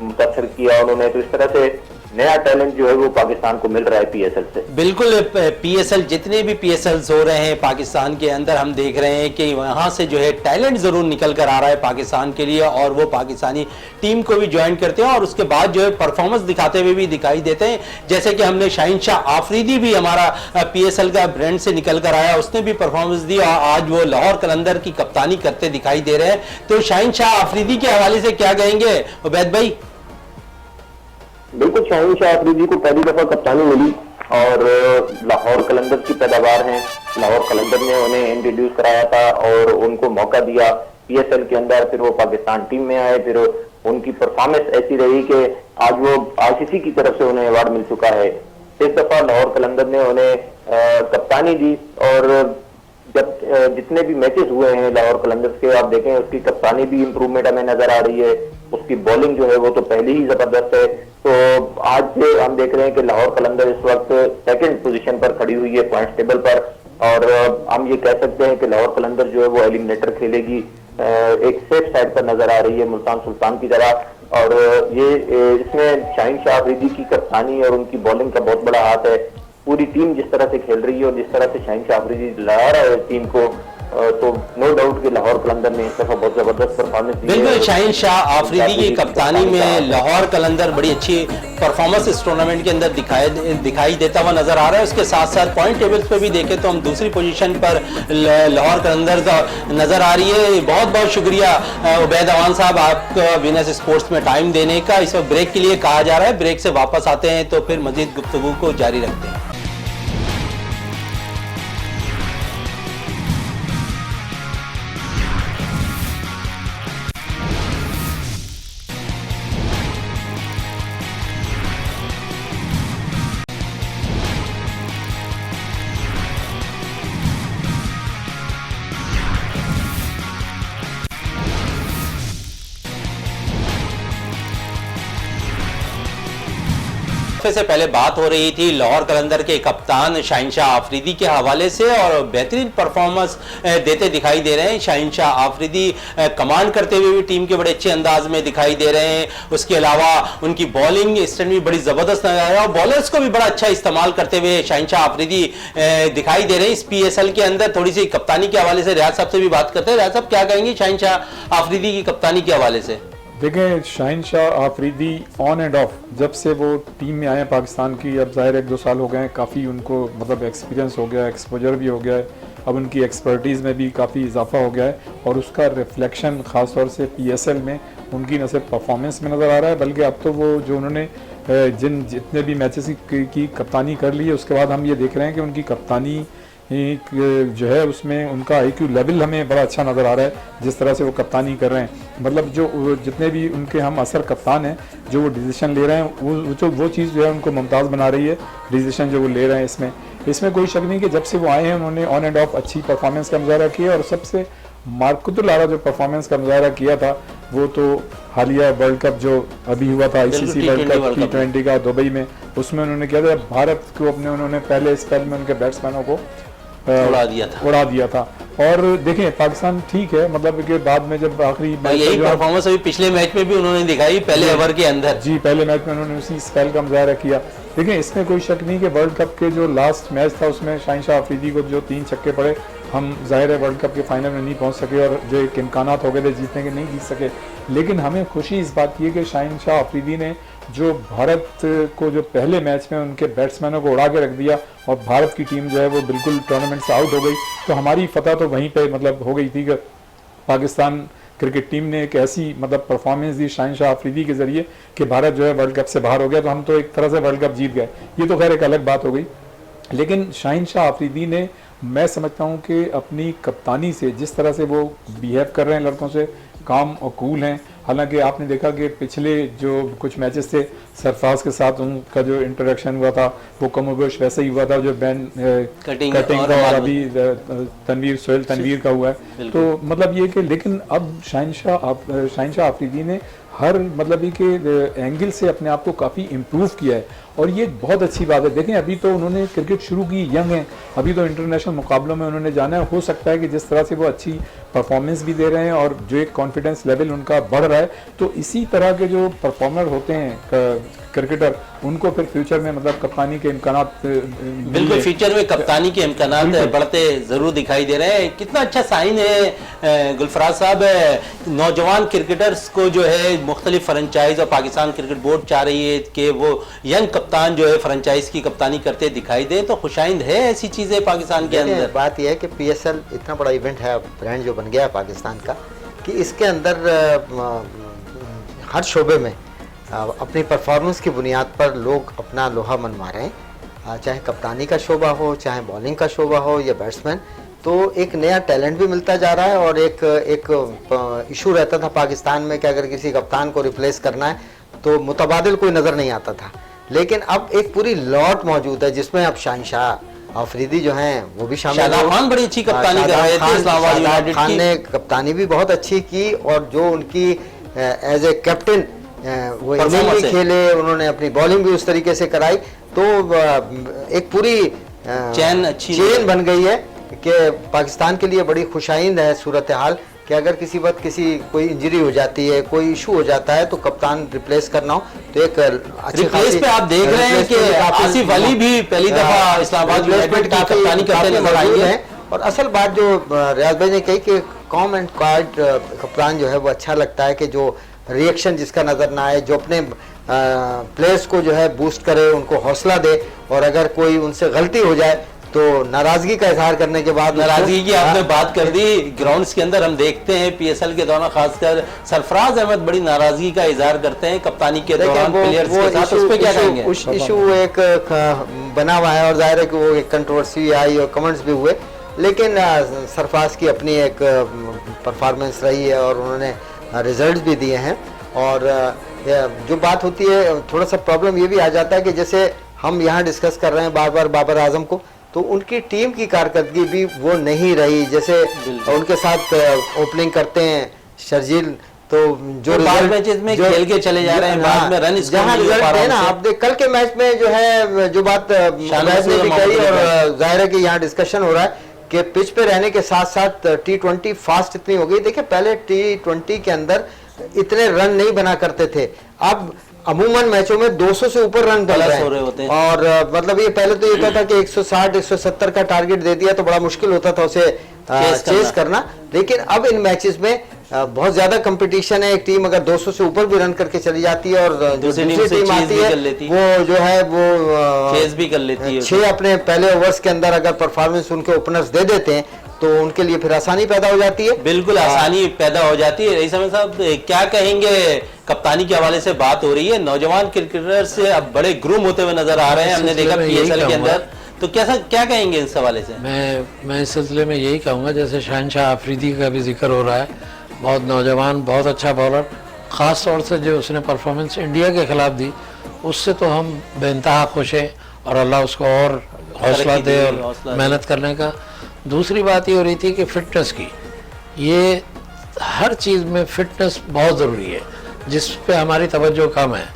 मुतासिर किया उन्होंने। तो इस तरह से नया टैलेंट जो है वो पाकिस्तान को मिल रहा है पीएसएल से। बिल्कुल, पीएसएल जितने भी पीएसएल्स हो रहे हैं पाकिस्तान के अंदर, हम देख रहे हैं कि वहां से जो है टैलेंट जरूर निकल कर आ रहा है पाकिस्तान के लिए और वो पाकिस्तानी टीम को भी ज्वाइन करते हैं और उसके बाद जो है परफॉर्मेंस दिखाते हुए भी दिखाई देते हैं। जैसे कि हमने शाहीन शाह आफरीदी भी हमारा पीएसएल का ब्रांड से निकल कर आया, उसने भी परफॉर्मेंस दी और आज वो लाहौर कलंदर की कप्तानी करते दिखाई दे रहे हैं। तो शाहीन शाह आफरीदी के हवाले से क्या कहेंगे उबैद भाई? बिल्कुल, शाहीन शाह आफरीदी को पहली दफा कप्तानी मिली और लाहौर कलंदर की पैदावार हैं। लाहौर कलंदर ने उन्हें इंट्रोड्यूस कराया था और उनको मौका दिया पीएसएल के अंदर। फिर वो पाकिस्तान टीम में आए, फिर उनकी परफॉर्मेंस ऐसी रही कि आज वो आईसीसी की तरफ से उन्हें अवार्ड मिल चुका है। इस दफा लाहौर कलंदर ने उन्हें कप्तानी दी और जब जितने भी मैचेस हुए हैं लाहौर कलंदर्स के, आप देखें उसकी कप्तानी भी इंप्रूवमेंट हमें नजर आ रही है। उसकी बॉलिंग जो है वो तो पहले ही जबरदस्त है। तो आज हम देख रहे हैं कि लाहौर कलंदर इस वक्त सेकंड पोजीशन पर खड़ी हुई है पॉइंट्स टेबल पर और हम ये कह सकते हैं कि लाहौर कलंदर जो है वो एलिमिनेटर खेलेगी। एक सेफ साइड पर नजर आ रही है मुल्तान सुल्तान की तरह और ये इसमें शाहीन शाह आफरीदी की कप्तानी और उनकी बॉलिंग का बहुत बड़ा हाथ है। पूरी टीम जिस तरह से खेल रही है और जिस तरह से शाहीन शाह आफरीदी ला रहा है टीम को, तो नो डाउट कि लाहौर कलंदर ने इस दफा बहुत जबरदस्त परफॉर्मेंस दी है। बिल्कुल, शाहीन शाह आफरीदी की कप्तानी में लाहौर कलंदर बड़ी अच्छी परफॉर्मेंस इस टूर्नामेंट के अंदर दिखाई देता हुआ नजर आ रहा है। उसके साथ साथ पॉइंट टेबल्स पे भी देखें तो हम दूसरी पोजीशन पर लाहौर कलंदर नजर आ रही है। बहुत बहुत शुक्रिया उबैद अवान साहब आपको वीनस स्पोर्ट्स में टाइम देने का। इस वक्त ब्रेक के लिए कहा जा रहा है, ब्रेक से वापस आते हैं तो फिर मजीद गुफ्तगू को जारी रखते हैं। से पहले बात हो रही थी लाहौर कलंदर के कप्तान शाहीन शाह आफरीदी के हवाले से और बेहतरीन परफॉर्मेंस देते दिखाई दे रहे हैं। शाहीन शाह आफरीदी कमांड करते हुए भी टीम के बड़े अच्छे अंदाज में दिखाई दे रहे हैं। उसके अलावा उनकी बॉलिंग स्टैंड भी बड़ी जबरदस्त नजर आ रहा है और बॉलर्स को भी बड़ा अच्छा इस्तेमाल करते हुए शाहीन शाह आफरीदी दिखाई दे रहे हैं इस पीएसएल के अंदर। थोड़ी सी कप्तानी के हवाले से रियाज साहब से भी बात करते हैं। रियाज साहब क्या कहेंगे शाहीन शाह आफरीदी की कप्तानी के हवाले से? देखें, Shaheen Shah Afridi on end of जब से वो टीम में आए हैं पाकिस्तान की, अब ज़ाहिर 1-2 साल हो गए हैं, काफ़ी उनको मतलब एक्सपीरियंस हो गया है, एक्सपोजर भी हो गया है, अब उनकी एक्सपर्टीज़ में भी काफ़ी इजाफा हो गया है और उसका रिफ्लेक्शन ख़ास तौर से पीएसएल में उनकी न सिर्फ परफॉर्मेंस में नज़र आ रहा है बल्कि अब तो वो जो उन्होंने जितने भी मैचेस की कप्तानी कर ली है उसके बाद हम ये देख रहे हैं कि उनकी कप्तानी एक जो है उसमें उनका आईक्यू लेवल हमें बड़ा अच्छा नज़र आ रहा है, जिस तरह से वो कप्तानी कर रहे हैं। मतलब जो जितने भी उनके हम असर कप्तान हैं, जो वो डिसीजन ले रहे हैं, वो चीज़ जो है उनको मुमताज़ बना रही है, डिसीजन जो वो ले रहे हैं। इसमें कोई शक नहीं कि जब से वो आए हैं उन्होंने ऑन एंड ऑफ अच्छी परफॉर्मेंस का मुजाहरा किया, और सबसे मार्कुतुल आला जो परफॉर्मेंस का मुजाहरा किया था वो तो हालिया वर्ल्ड कप जो अभी हुआ था, आईसीसी वर्ल्ड कप T20 का दुबई में, उसमें उन्होंने किया था। भारत को उन्होंने पहले स्पेल में उनके बैट्समैनों को उड़ा दिया था। और देखें पाकिस्तान ठीक है, मतलब के बाद में जब आखिरी यही परफॉर्मेंस अभी पिछले मैच में भी उन्होंने दिखाई, पहले ओवर के अंदर। जी, पहले मैच में उन्होंने उसी स्पेल का मुजाहरा किया। देखें इसमें कोई शक नहीं कि वर्ल्ड कप के जो लास्ट मैच था उसमें शाहीन शाह अफरीदी को जो 3 छक्के पड़े, हम जाहिर है वर्ल्ड कप के फाइनल में नहीं पहुंच सके, और जो एक इम्कानात हो गए थे जीतने के, नहीं जीत सके। लेकिन हमें खुशी इस बात की है कि शाहीन शाह अफरीदी ने जो भारत को जो पहले मैच में उनके बैट्समैनों को उड़ा के रख दिया, और भारत की टीम जो है वो बिल्कुल टूर्नामेंट से आउट हो गई, तो हमारी फतह तो वहीं पे मतलब हो गई थी कि पाकिस्तान क्रिकेट टीम ने एक ऐसी मतलब परफॉर्मेंस दी शाहीन शाह अफरीदी के जरिए कि भारत जो है वर्ल्ड कप से बाहर हो गया, तो हम तो एक तरह से वर्ल्ड कप जीत गए। ये तो खैर एक अलग बात हो गई। लेकिन शाहीन शाह अफरीदी ने, मैं समझता हूँ कि अपनी कप्तानी से जिस तरह से वो बिहेव कर रहे हैं लड़कों से, काम और कूल हैं। हालांकि आपने देखा कि पिछले जो कुछ मैचेस थे सरफराज के साथ उनका जो इंटरेक्शन हुआ था वो कमोबेश वैसे ही हुआ था जो बैन कटिंग और अभी सोहेल तनवीर का हुआ है। तो मतलब ये कि लेकिन अब शाहीन शाह अफरीदी ने हर मतलब ये कि एंगल से अपने आप को काफ़ी इम्प्रूव किया है, और ये बहुत अच्छी बात है। देखें अभी तो उन्होंने क्रिकेट शुरू की, यंग हैं, अभी तो इंटरनेशनल मुकाबलों में उन्होंने जाना है। हो सकता है कि जिस तरह से वो अच्छी परफॉर्मेंस भी दे रहे हैं और जो एक कॉन्फिडेंस लेवल उनका बढ़ रहा है, तो इसी तरह के जो परफॉर्मर होते हैं क्रिकेटर, उनको फिर फ्यूचर में मतलब कप्तानी के इम्कानात बिल्कुल फ्यूचर में कप्तानी के इम्कानात बढ़ते जरूर दिखाई दे रहे हैं। कितना अच्छा साइन है गुलफराज साहब, नौजवान क्रिकेटर्स को जो है मुख्तलिफ फ्रेंचाइज और पाकिस्तान क्रिकेट बोर्ड चाह रही है कि वो यंग कप्तान जो है फ्रेंचाइज की कप्तानी करते दिखाई दे, तो खुशाइंद है ऐसी चीजें पाकिस्तान के अंदर। बात यह है कि PSL इतना बड़ा इवेंट है, ब्रांड जो बन गया है पाकिस्तान का, कि इसके अंदर हर शोबे में अपनी परफॉर्मेंस की बुनियाद पर लोग अपना लोहा मनवा रहे हैं, चाहे कप्तानी का शोबा हो, चाहे बॉलिंग का शोबा हो या बैट्समैन। तो एक नया टैलेंट भी मिलता जा रहा है, और एक इशू रहता था पाकिस्तान में कि अगर किसी कप्तान को रिप्लेस करना है तो मुतबादिल कोई नज़र नहीं आता था। लेकिन अब एक पूरी लॉट मौजूद है जिसमें अब शाहीन शाह अफरीदी जो हैं वो भी शामिल हैं। शादाब खान बड़ी अच्छी कप्तानी कर रहे थे इस्लामाबाद यूनाइटेड की। खान ने कप्तानी भी बहुत अच्छी की, और जो उनकी एज ए कैप्टन वो इनिंग भी खेले, उन्होंने अपनी बॉलिंग भी उस तरीके से कराई, तो एक पूरी चेन बन गई है कि पाकिस्तान के लिए बड़ी खुशाइंद है सूरत हाल कि अगर किसी वक्त कोई इंजरी हो जाती है, कोई इशू हो जाता है, तो कप्तान रिप्लेस करना हो तो एक अच्छी रिप्लेस पे आप देख रहे हैं कि आसिफ अली भी पहली दफा इस्लामाबाद यूनाइटेड की कप्तानी करते नजर आई है। और असल बात जो रियाज भाई ने कही कि कॉम एंड क्वाइट कप्तान जो है वो अच्छा लगता है, कि जो रिएक्शन जिसका नजर ना आए, जो अपने प्लेयर्स को जो है बूस्ट करे, उनको हौसला दे, और अगर कोई उनसे गलती हो जाए तो नाराजगी का इजहार करने के बाद, नाराजगी की आपने बात कर दी, ग्राउंड्स के अंदर हम देखते हैं PSL के दौरान खासकर सरफराज अहमद बड़ी नाराजगी का इजहार करते हैं कप्तानी के दौरान प्लेयर्स के साथ, उस पे क्या कहेंगे? इशू एक बना हुआ है, और जाहिर है कि वो एक कंट्रोवर्सी आई और कमेंट्स भी हुए, लेकिन सरफराज की अपनी एक परफॉर्मेंस रही है और उन्होंने रिजल्ट भी दिए हैं। और जो बात होती है, थोड़ा सा प्रॉब्लम ये भी आ जाता है कि जैसे हम यहाँ डिस्कस कर रहे हैं बार बार बाबर आजम को, तो उनकी टीम की कारकर्दगी भी वो नहीं रही। जैसे उनके साथ ओपनिंग करते हैं शर्जील, तो जो मैचेस में खेल के चले जा रहे हैं, बाद में रन जहाँ रिजल्ट है ना, आप देख कल के मैच में जो है जो बात ने भी कही, और जाहिर है कि यहाँ डिस्कशन हो रहा है कि पिच पे रहने के साथ साथ T20 फास्ट इतनी हो गई। देखिए पहले T20 के अंदर इतने रन नहीं बना करते थे, अब अमूमन मैचों में 200 से ऊपर रन बन रहे होते हैं। और मतलब ये पहले तो ये कहता कि 160 170 का टारगेट दे दिया तो बड़ा मुश्किल होता था उसे चेस करना, लेकिन अब इन मैचेस में बहुत ज्यादा कंपटीशन है। एक टीम अगर 200 से ऊपर भी रन करके चली जाती है, और दूसरी टीम आती है वो जो है वो चेस भी कर लेती है। 6 अपने पहले ओवर्स के अंदर अगर परफॉर्मेंस उनके ओपनर्स दे देते हैं तो उनके लिए फिर आसानी पैदा हो जाती है। बिल्कुल आसानी पैदा हो जाती है। रईस अहमद साहब क्या कहेंगे, कप्तानी के हवाले से बात हो रही है, नौजवान क्रिकेटर से अब बड़े ग्रूम होते हुए नजर आ रहे हैं, हमने देखा PSL के अंदर तो कैसा क्या कहेंगे इस हवाले से? मैं इस सिलसिले में यही कहूँगा, जैसे शहनशाह आफरीदी का भी जिक्र हो रहा है, बहुत नौजवान, बहुत अच्छा बॉलर, ख़ास तौर से जो उसने परफॉर्मेंस इंडिया के ख़िलाफ़ दी उससे तो हम बेइंतहा खुश हैं और अल्लाह उसको और हौसला दे और मेहनत करने का। दूसरी बात ये हो रही थी कि फ़िटनेस की, ये हर चीज़ में फ़िटनेस बहुत ज़रूरी है जिस पे हमारी तवज्जो कम है।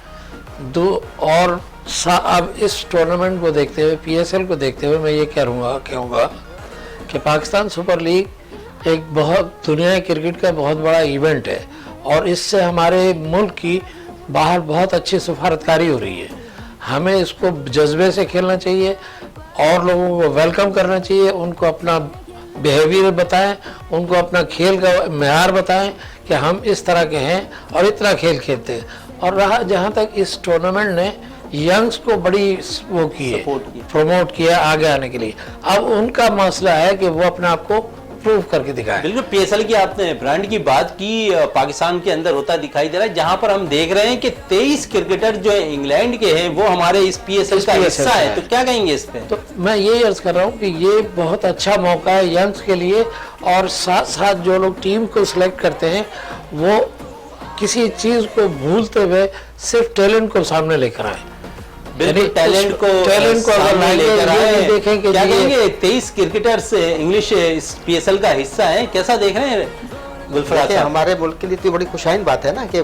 अब इस टूर्नामेंट को देखते हुए, PSL को देखते हुए, मैं ये कहूँगा कि पाकिस्तान सुपर लीग एक बहुत दुनिया क्रिकेट का बहुत बड़ा इवेंट है और इससे हमारे मुल्क की बाहर बहुत अच्छी सफारतकारी हो रही है। हमें इसको जज्बे से खेलना चाहिए और लोगों को वेलकम करना चाहिए, उनको अपना बिहेवियर बताएं, उनको अपना खेल का मेयार बताएं कि हम इस तरह के हैं और इतना खेल खेलते हैं। और रहा जहाँ तक इस टूर्नामेंट ने यंग्स को बड़ी वो की है, प्रमोट किया आगे आने के लिए। अब उनका मसला है कि वो अपने आप को प्रूव करके दिखाए। बिल्कुल, PSL की आपने ब्रांड की बात की, पाकिस्तान के अंदर होता दिखाई दे रहा है, जहां पर हम देख रहे हैं कि 23 क्रिकेटर जो इंग्लैंड के हैं वो हमारे इस PSL का हिस्सा है। तो क्या कहेंगे इस पे? तो मैं ये अर्ज कर रहा हूँ कि ये बहुत अच्छा मौका है यंग्स के लिए, और साथ साथ जो लोग टीम को सिलेक्ट करते हैं वो किसी चीज को भूलते हुए सिर्फ टैलेंट को सामने लेकर आए। बिल्कुल, टैलेंट को अगर लेकर आए, देखें कि क्या कहेंगे 23 क्रिकेटर्स इंग्लिश इस PSL का हिस्सा हैं, कैसा देख रहे हैं गुलफराज साहब? हमारे मुल्क के लिए तो बड़ी खुशाइन बात है ना कि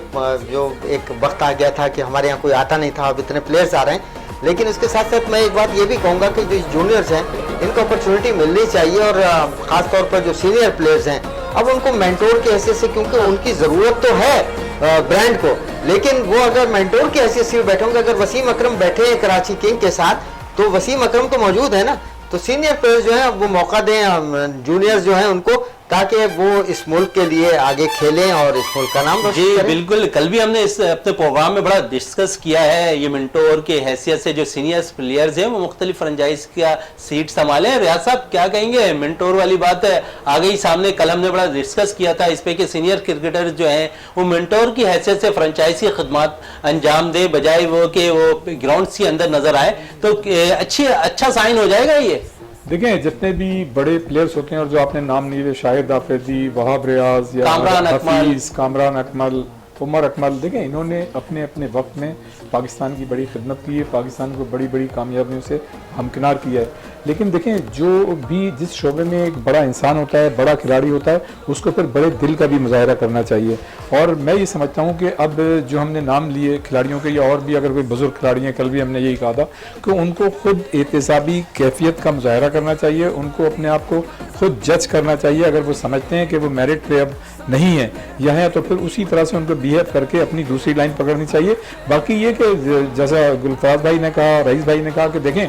जो एक वक्त आ गया था कि हमारे यहाँ कोई आता नहीं था, अब इतने प्लेयर्स आ रहे हैं। लेकिन इसके साथ साथ मैं एक बात ये भी कहूँगा कि जो जूनियर्स हैं इनको अपॉर्चुनिटी मिलनी चाहिए, और ख़ास तौर पर जो सीनियर प्लेयर्स हैं अब उनको मेंटोर की हैसियत से, क्योंकि उनकी ज़रूरत तो है ब्रांड को, लेकिन वो अगर मेंटोर की हैसियत से बैठे होंगे, अगर वसीम अकरम बैठे हैं कराची किंग के साथ तो वसीम अकरम तो मौजूद है ना, तो सीनियर प्लेयर्स जो हैं वो मौका दें जूनियर्स जो हैं उनको, ताकि वो इस मुल्क के लिए आगे खेलें और इस मुल्क का नाम रोशन करें। बिल्कुल, कल भी हमने इस अपने प्रोग्राम में बड़ा डिस्कस किया है, ये मेंटोर के हैसियत से जो सीनियर प्लेयर्स हैं वो मुख्तलिफ फ्रेंचाइज का सीट संभाले। रियाज साहब क्या कहेंगे? मेंटोर वाली बात है आ गई सामने, कल हमने बड़ा डिस्कस किया था इस पे कि सीनियर क्रिकेटर जो हैं वो मेंटोर की हैसियत से फ्रेंचाइज की खिदमत अंजाम दे, बजाय वो कि वो ग्राउंड के अंदर नजर आए, तो अच्छा साइन हो जाएगा ये। देखें, जितने भी बड़े प्लेयर्स होते हैं और जो आपने नाम लिए, शाहिद आफरीदी, वहाब रियाज या हफीज, कामरान अकमल, उमर अकमल, देखें इन्होंने अपने अपने वक्त में पाकिस्तान की बड़ी खिदमत की है, पाकिस्तान को बड़ी बड़ी कामयाबियों से हमकिनार किया है। लेकिन देखें, जो भी जिस शोबे में एक बड़ा इंसान होता है, बड़ा खिलाड़ी होता है, उसको फिर बड़े दिल का भी मुजाहरा करना चाहिए। और मैं ये समझता हूँ कि अब जो हमने नाम लिए खिलाड़ियों के, या और भी अगर कोई बुजुर्ग खिलाड़ी हैं, कल भी हमने यही कहा था कि उनको खुद एहतसाबी कैफियत का मुजाहरा करना चाहिए, उनको अपने आप को खुद जज करना चाहिए। अगर वो समझते हैं कि वो मेरिट पे अब नहीं है या है, तो फिर उसी तरह से उनको बिहेव करके अपनी दूसरी लाइन पकड़नी चाहिए। बाकी ये कि जैसा गुलफराज भाई ने कहा, रईस भाई ने कहा कि देखें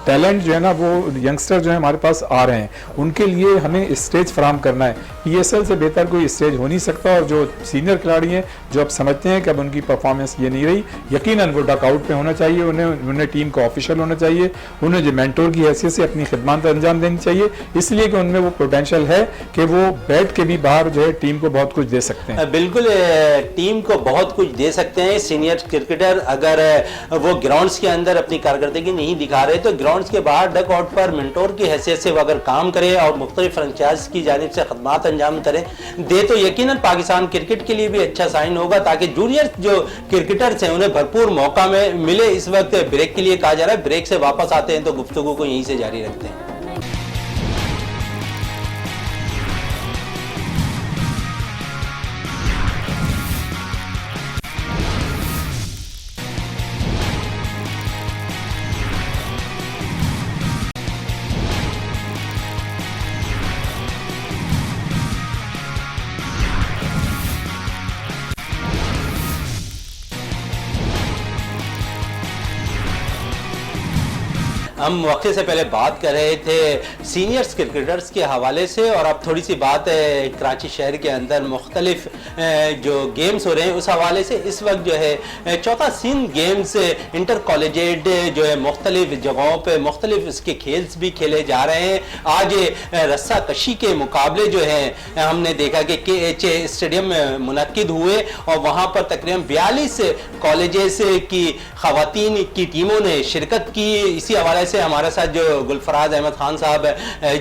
टैलेंट जो है ना, वो यंगस्टर जो है हमारे पास आ रहे हैं, उनके लिए हमें स्टेज फराहम करना है। PSL से बेहतर कोई स्टेज हो नहीं सकता। और जो सीनियर खिलाड़ी हैं जो अब समझते हैं कि अब उनकी परफॉर्मेंस ये नहीं रही, यकीनन वो डकआउट पे होना चाहिए, उन्हें टीम का ऑफिशियल होना चाहिए, उन्हें जो मेंटोर की हैसियत से अपनी खिदमत अंजाम देनी चाहिए, इसलिए कि उनमें वो पोटेंशियल है कि वो बैठ के भी बाहर जो है टीम को बहुत कुछ दे सकते हैं। बिल्कुल, टीम को बहुत कुछ दे सकते हैं सीनियर क्रिकेटर, अगर वो ग्राउंड्स के अंदर अपनी कारकर्दगी नहीं दिखा रहे तो ग्राउंड्स के बाहर डकआउट पर मेंटोर की हैसियत से वो अगर काम करे और मुख्तलिफ फ्रेंचाइज की जानिब से खदमात अंजाम करें दे, तो यकीनन पाकिस्तान क्रिकेट के लिए भी अच्छा साइन होगा, ताकि जूनियर जो क्रिकेटर्स हैं उन्हें भरपूर मौका में मिले। इस वक्त ब्रेक के लिए कहा जा रहा है, ब्रेक से वापस आते हैं तो गुफ्तगू को यहीं से जारी रखते हैं। हम वक्त से पहले बात कर रहे थे सीनियर्स क्रिकेटर्स के हवाले से, और अब थोड़ी सी बात है कराची शहर के अंदर मुख्तलिफ जो गेम्स हो रहे हैं उस हवाले से। इस वक्त जो है चौथा सिंध गेम्स इंटर कॉलेजेड जो है मुख्तलिफ जगहों पे मुख्तलिफ इसके खेल्स भी खेले जा रहे हैं। आज रस्सा कशी के मुकाबले जो है हमने देखा कि KH स्टेडियम में मुनक्किद हुए और वहाँ पर तकरीबन 42 कॉलेजेस की खवातीन की टीमों ने शिरकत की। इसी हवाले से हमारे साथ जो गुलफराज अहमद खान साहब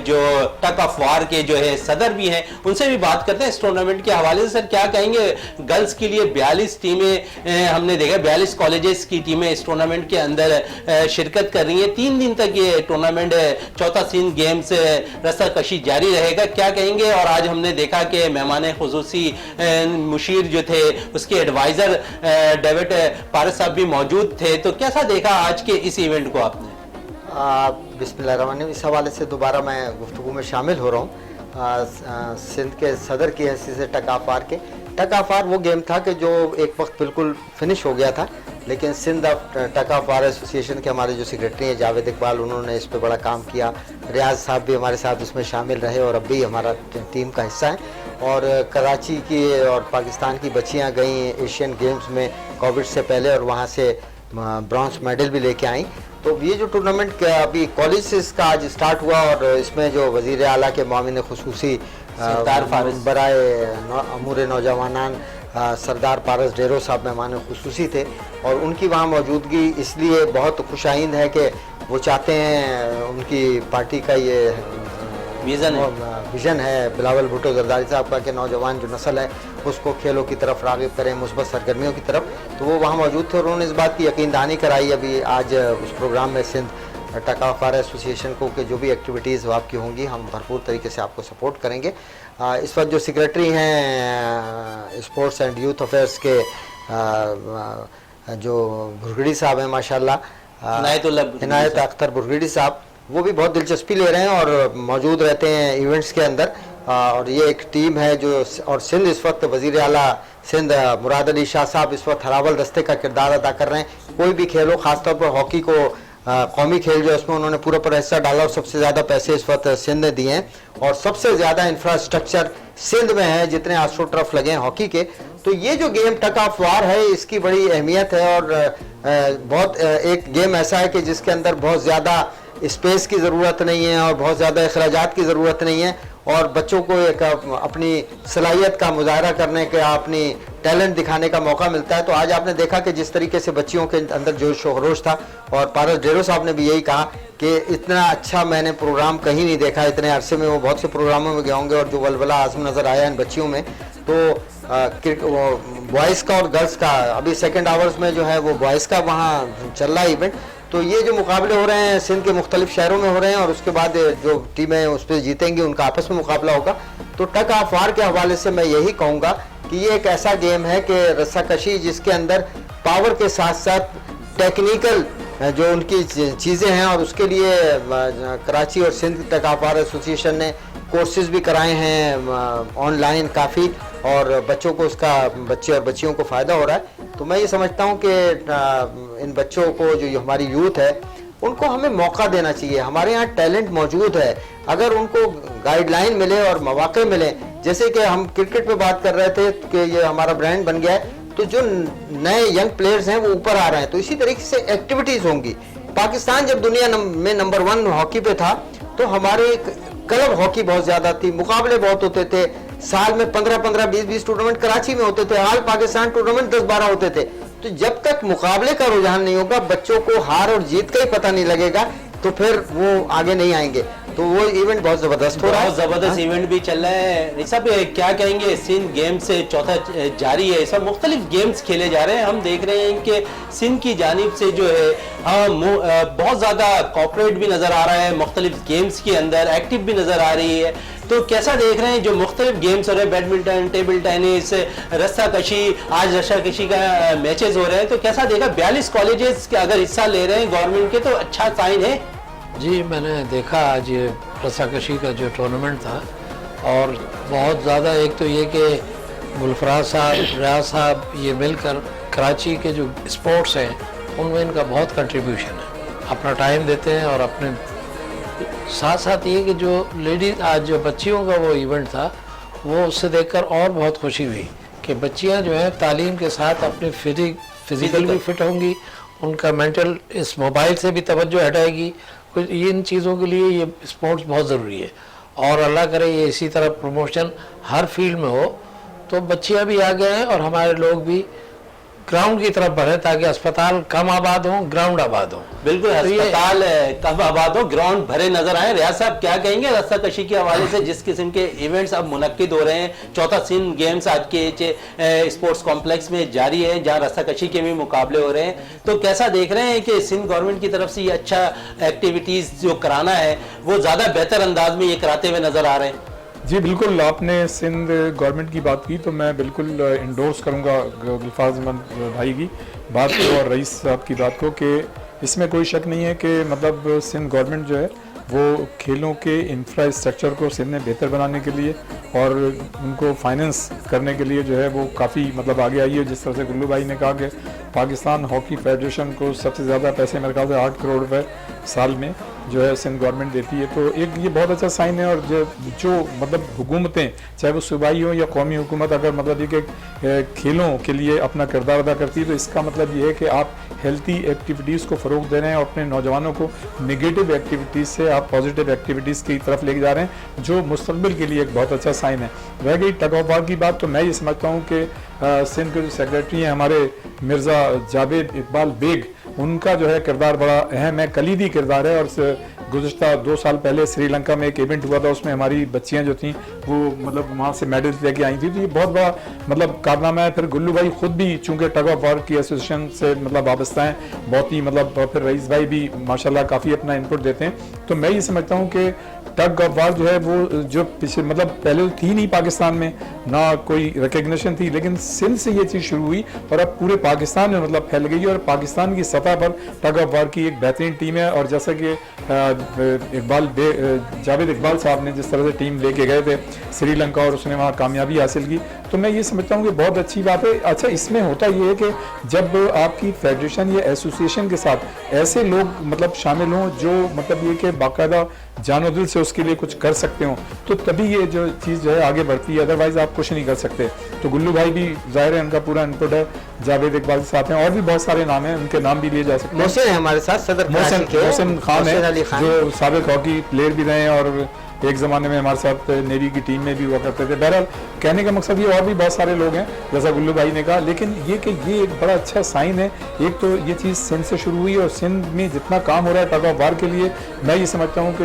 जो टग ऑफ वार के जो है सदर भी हैं, उनसे भी बात करते हैं इस टूर्नामेंट के हवाले से। सर, क्या कहेंगे? गर्ल्स के लिए 42 टीमें हमने देखा, 42 कॉलेजेस की टीमें इस टूर्नामेंट के अंदर शिरकत कर रही हैं। 3 दिन तक ये टूर्नामेंट चौथा सीन गेम्स रस्सा कशी जारी रहेगा, क्या कहेंगे? और आज हमने देखा कि मेहमान खुसूसी मुशीर जो थे, उसके एडवाइजर डेविड पारस साहब भी मौजूद थे, तो कैसा देखा आज के इस इवेंट को आपने? बिस्मिल्लाहिर्रहमानिर्रहीम। इस हवाले से दोबारा मैं गुफ्तगू में शामिल हो रहा हूँ। सिंध के सदर की हैसियत से टग ऑफ वार के, टग ऑफ वार वो गेम था कि जो एक वक्त बिल्कुल फिनिश हो गया था, लेकिन Sindh tug of war association के हमारे जो सेक्रेटरी हैं जावेद इकबाल, उन्होंने इस पर बड़ा काम किया। रियाज साहब भी हमारे साथ उसमें शामिल रहे और अब भी हमारा टीम का हिस्सा है। और कराची की और पाकिस्तान की बच्चियां गई एशियन गेम्स में कोविड से पहले और वहां से ब्रॉन्ज मेडल भी लेके आई। तो ये जो टूर्नामेंट अभी कॉलेज से इसका आज स्टार्ट हुआ और इसमें जो वज़ीर आला के मामिन खुसूसी बराए अमूर नौजवानान सरदार पारस डेरो साहब मेहमान खुसूसी थे और उनकी वहाँ मौजूदगी इसलिए बहुत खुशाइंद है कि वो चाहते हैं, उनकी पार्टी का ये विज़न है बिलावल भुट्टो जरदारी साहब का कि नौजवान जो नस्ल है उसको खेलों की तरफ राग़िब करें, मुस्बत सरगर्मियों की तरफ। तो वो वहाँ मौजूद थे और उन्होंने इस बात की यकीन दहानी कराई अभी आज उस प्रोग्राम में Sindh tug of war association को कि जो भी एक्टिविटीज़ आपकी होंगी हम भरपूर तरीके से आपको सपोर्ट करेंगे। इस वक्त जो सेक्रेटरी हैं स्पोर्ट्स एंड यूथ अफेयर्स के जो भुरगड़ी साहब हैं माशाल्लाह, इनायत अख्तर भुरगड़ी साहब, वो भी बहुत दिलचस्पी ले रहे हैं और मौजूद रहते हैं इवेंट्स के अंदर। और ये एक टीम है जो, और सिंध इस वक्त वज़ीर आला सिंध मुराद अली शाह साहब इस वक्त हरावल दस्ते का किरदार अदा कर रहे हैं। कोई भी खेल हो, ख़ासतौर पर हॉकी को कौमी खेल जो है उसमें उन्होंने पूरा हिस्सा डाला और सबसे ज़्यादा पैसे इस वक्त सिंध ने दिए हैं और सबसे ज़्यादा इंफ्रास्ट्रक्चर सिंध में है, जितने आस्ट्रो टर्फ लगे हैं हॉकी के। तो ये जो गेम टग ऑफ वार है इसकी बड़ी अहमियत है और बहुत एक गेम ऐसा है कि जिसके अंदर बहुत ज़्यादा स्पेस की ज़रूरत नहीं है और बहुत ज़्यादा अखराजात की ज़रूरत नहीं है और बच्चों को एक अपनी सलाहियत का मुजाहरा करने का, अपनी टैलेंट दिखाने का मौका मिलता है। तो आज आपने देखा कि जिस तरीके से बच्चियों के अंदर जोश व खरोश था और पारस डेरो साहब ने भी यही कहा कि इतना अच्छा मैंने प्रोग्राम कहीं नहीं देखा इतने अरसे में। वो बहुत से प्रोग्रामों में गए होंगे और जो वलवला आज़म नज़र आया इन बच्चियों में, तो बॉयज़ का और गर्ल्स का अभी सेकेंड आवर्स में जो है वो बॉयज़ का वहाँ चल रहा है इवेंट। तो ये जो मुकाबले हो रहे हैं सिंध के मुख्तलिफ शहरों में हो रहे हैं और उसके बाद जो टीमें उस पर जीतेंगी उनका आपस में मुकाबला होगा। तो टग ऑफ वार के हवाले से मैं यही कहूँगा कि ये एक ऐसा गेम है कि रस्साकशी जिसके अंदर पावर के साथ साथ टेक्निकल जो उनकी चीज़ें हैं और उसके लिए कराची और Sindh tug of war association ने कोर्सेज भी कराए हैं ऑनलाइन काफ़ी और बच्चों को उसका बच्चे और बच्चियों को फ़ायदा हो रहा है। तो मैं ये समझता हूँ कि इन बच्चों को जो हमारी यूथ है उनको हमें मौका देना चाहिए। हमारे यहाँ टैलेंट मौजूद है, अगर उनको गाइडलाइन मिले और मौके मिले, जैसे कि हम क्रिकेट पे बात कर रहे थे कि ये हमारा ब्रांड बन गया है, तो जो नए यंग प्लेयर्स हैं वो ऊपर आ रहे हैं, तो इसी तरीके से एक्टिविटीज़ होंगी। पाकिस्तान जब दुनिया में नंबर 1 हॉकी पे था तो हमारे क्लब हॉकी बहुत ज़्यादा थी, मुकाबले बहुत होते थे, साल में 15-15, 20-20 टूर्नामेंट कराची में होते थे, हाल पाकिस्तान टूर्नामेंट 10-12 होते थे। तो जब तक मुकाबले का रुझान नहीं होगा, बच्चों को हार और जीत का ही पता नहीं लगेगा, तो फिर वो आगे नहीं आएंगे। तो वो इवेंट बहुत ज़बरदस्त हो रहा है, बहुत ज़बरदस्त इवेंट भी चल रहा है। सब क्या कहेंगे, सिंध गेम से चौथा जारी है, सब मुख्तलिफ गेम्स खेले जा रहे हैं। हम देख रहे हैं कि सिंध की जानिब से जो है बहुत ज़्यादा कॉर्पोरेट भी नज़र आ रहा है, मुख्तलिफ गेम्स के अंदर एक्टिव भी नज़र आ रही है। तो कैसा देख रहे हैं जो मुख्तलिफ गेम्स हो रहे हैं, बैडमिंटन, टेबल टेनिस, रस्सा कशी, आज रस्सा कशी का मैचेस हो रहे हैं, तो कैसा देखा? 42 कॉलेजेस अगर हिस्सा ले रहे हैं गवर्नमेंट के, तो अच्छा साइन है। जी, मैंने देखा आज ये रस्साकशी का जो टूर्नामेंट था और बहुत ज़्यादा, एक तो ये कि गुलफराज साहब, रियाज साहब ये मिलकर कराची के जो स्पोर्ट्स हैं उनमें इनका बहुत कंट्रीब्यूशन है, अपना टाइम देते हैं और अपने साथ साथ ये कि जो लेडीज़ आज जो बच्चियों का वो इवेंट था वो उससे देखकर और बहुत खुशी हुई कि बच्चियां जो हैं तालीम के साथ अपने फिजिकल भी फिट होंगी, उनका मेंटल इस मोबाइल से भी तवज्जो हटाएगी। कुछ इन चीज़ों के लिए ये स्पोर्ट्स बहुत ज़रूरी है और अल्लाह करे ये इसी तरह प्रमोशन हर फील्ड में हो। तो बच्चियां भी आगे हैं और हमारे लोग भी ग्राउंड की तरफ बढ़े ताकि अस्पताल कम आबाद हो, ग्राउंड आबाद हो। बिल्कुल, तो ये- अस्पताल कब आबाद हो, ग्राउंड भरे नजर आए। रियाज साहब क्या कहेंगे रस्सा कशी के हवाले से, जिस किस्म के इवेंट्स अब मुनक्किद हो रहे हैं, चौथा सिंध गेम्स आज के स्पोर्ट्स कॉम्प्लेक्स में जारी है जहां रस्सा कशी के भी मुकाबले हो रहे हैं, तो कैसा देख रहे हैं कि सिंध गवर्नमेंट की तरफ से ये अच्छा एक्टिविटीज जो कराना है वो ज्यादा बेहतर अंदाज में ये कराते हुए नजर आ रहे हैं? जी बिल्कुल, आपने सिंध गवर्नमेंट की बात की तो मैं बिल्कुल इंडोर्स करूंगा गुलफाज अहमद भाई की बात को और रईस साहब की बात को कि इसमें कोई शक नहीं है कि मतलब सिंध गवर्नमेंट जो है वो खेलों के इंफ्रास्ट्रक्चर को सिंध में बेहतर बनाने के लिए और उनको फाइनेंस करने के लिए जो है वो काफ़ी मतलब आगे आई है। जिस तरह से गुल्लू भाई ने कहा कि पाकिस्तान हॉकी फेडरेशन को सबसे ज़्यादा पैसे मेरे ख्याल से 8 करोड़ रुपए साल में जो है सिंध गवर्नमेंट देती है, तो एक ये बहुत अच्छा साइन है। और जो मतलब हुकूमतें चाहे वो सूबाई हो या कौमी हुकूमत अगर मतलब ये कि खेलों के लिए अपना किरदार अदा करती है तो इसका मतलब ये है कि आप हेल्थी एक्टिविटीज़ को फ़रोग दे रहे हैं और अपने नौजवानों को नेगेटिव एक्टिविटीज़ से आप पॉजिटिव एक्टिविटीज़ की तरफ लेके जा रहे हैं, जो मुस्तकबिल के लिए एक बहुत अच्छा साइन है। रह गई टग ऑफ वार की बात, तो मैं ये समझता हूँ कि सिंध के जो सेक्रेटरी हैं हमारे मिर्ज़ा जावेद इकबाल बेग, उनका जो है किरदार बड़ा अहम है, कलीदी किरदार है। और गुज़श्ता 2 साल पहले श्रीलंका में एक इवेंट हुआ था, उसमें हमारी बच्चियां जो थी वो मतलब वहाँ से मेडल्स लेके आई थी, तो ये बहुत बड़ा मतलब कारनामा है। फिर गुल्लू भाई खुद भी चूंकि टग ऑफ वार की एसोसिएशन से मतलब वाबस्ता हैं बहुत ही मतलब, फिर रईस भाई भी माशाल्लाह काफ़ी अपना इनपुट देते हैं। तो मैं ये समझता हूँ कि टग ऑफ वार जो है वो जो पिछले मतलब पहले थी नहीं पाकिस्तान में, ना कोई रिकग्निशन थी, लेकिन सिंध से ये चीज़ शुरू हुई और अब पूरे पाकिस्तान में मतलब फैल गई है। और पाकिस्तान की सतह पर टग ऑफ वार की एक बेहतरीन टीम है। और जैसा कि जावेद इकबाल साहब ने जिस तरह से टीम लेके गए थे श्रीलंका और उसने वहाँ कामयाबी हासिल की, तो मैं ये समझता हूँ कि बहुत अच्छी बात है। अच्छा, इसमें होता ये है कि जब आपकी फेडरेशन या एसोसिएशन के साथ ऐसे लोग मतलब शामिल हों जो मतलब ये कि बाकायदा जानो दिल से उसके लिए कुछ कर सकते हो, तो तभी ये जो चीज़ जो है आगे बढ़ती है, अदरवाइज आप कुछ नहीं कर सकते। तो गुल्लू भाई भी जाहिर है उनका पूरा इनपुट है, जावेद इकबाल साथ हैं और भी बहुत सारे नाम हैं, उनके नाम भी लिए जा सकते हैं। मोहसिन है हमारे साथ, सदर कराची के मोहसिन खान मोहसिन अली है खान। जो साबिक हॉकी प्लेयर भी रहे हैं और एक ज़माने में हमारे साथ नेवी की टीम में भी हुआ करते थे। बहरहाल कहने का मकसद ये और भी बहुत सारे लोग हैं जैसा गुल्लू भाई ने कहा, लेकिन ये कि ये एक बड़ा अच्छा साइन है। एक तो ये चीज़ सिंध से शुरू हुई और सिंध में जितना काम हो रहा है टग ऑफ वार के लिए, मैं ये समझता हूँ कि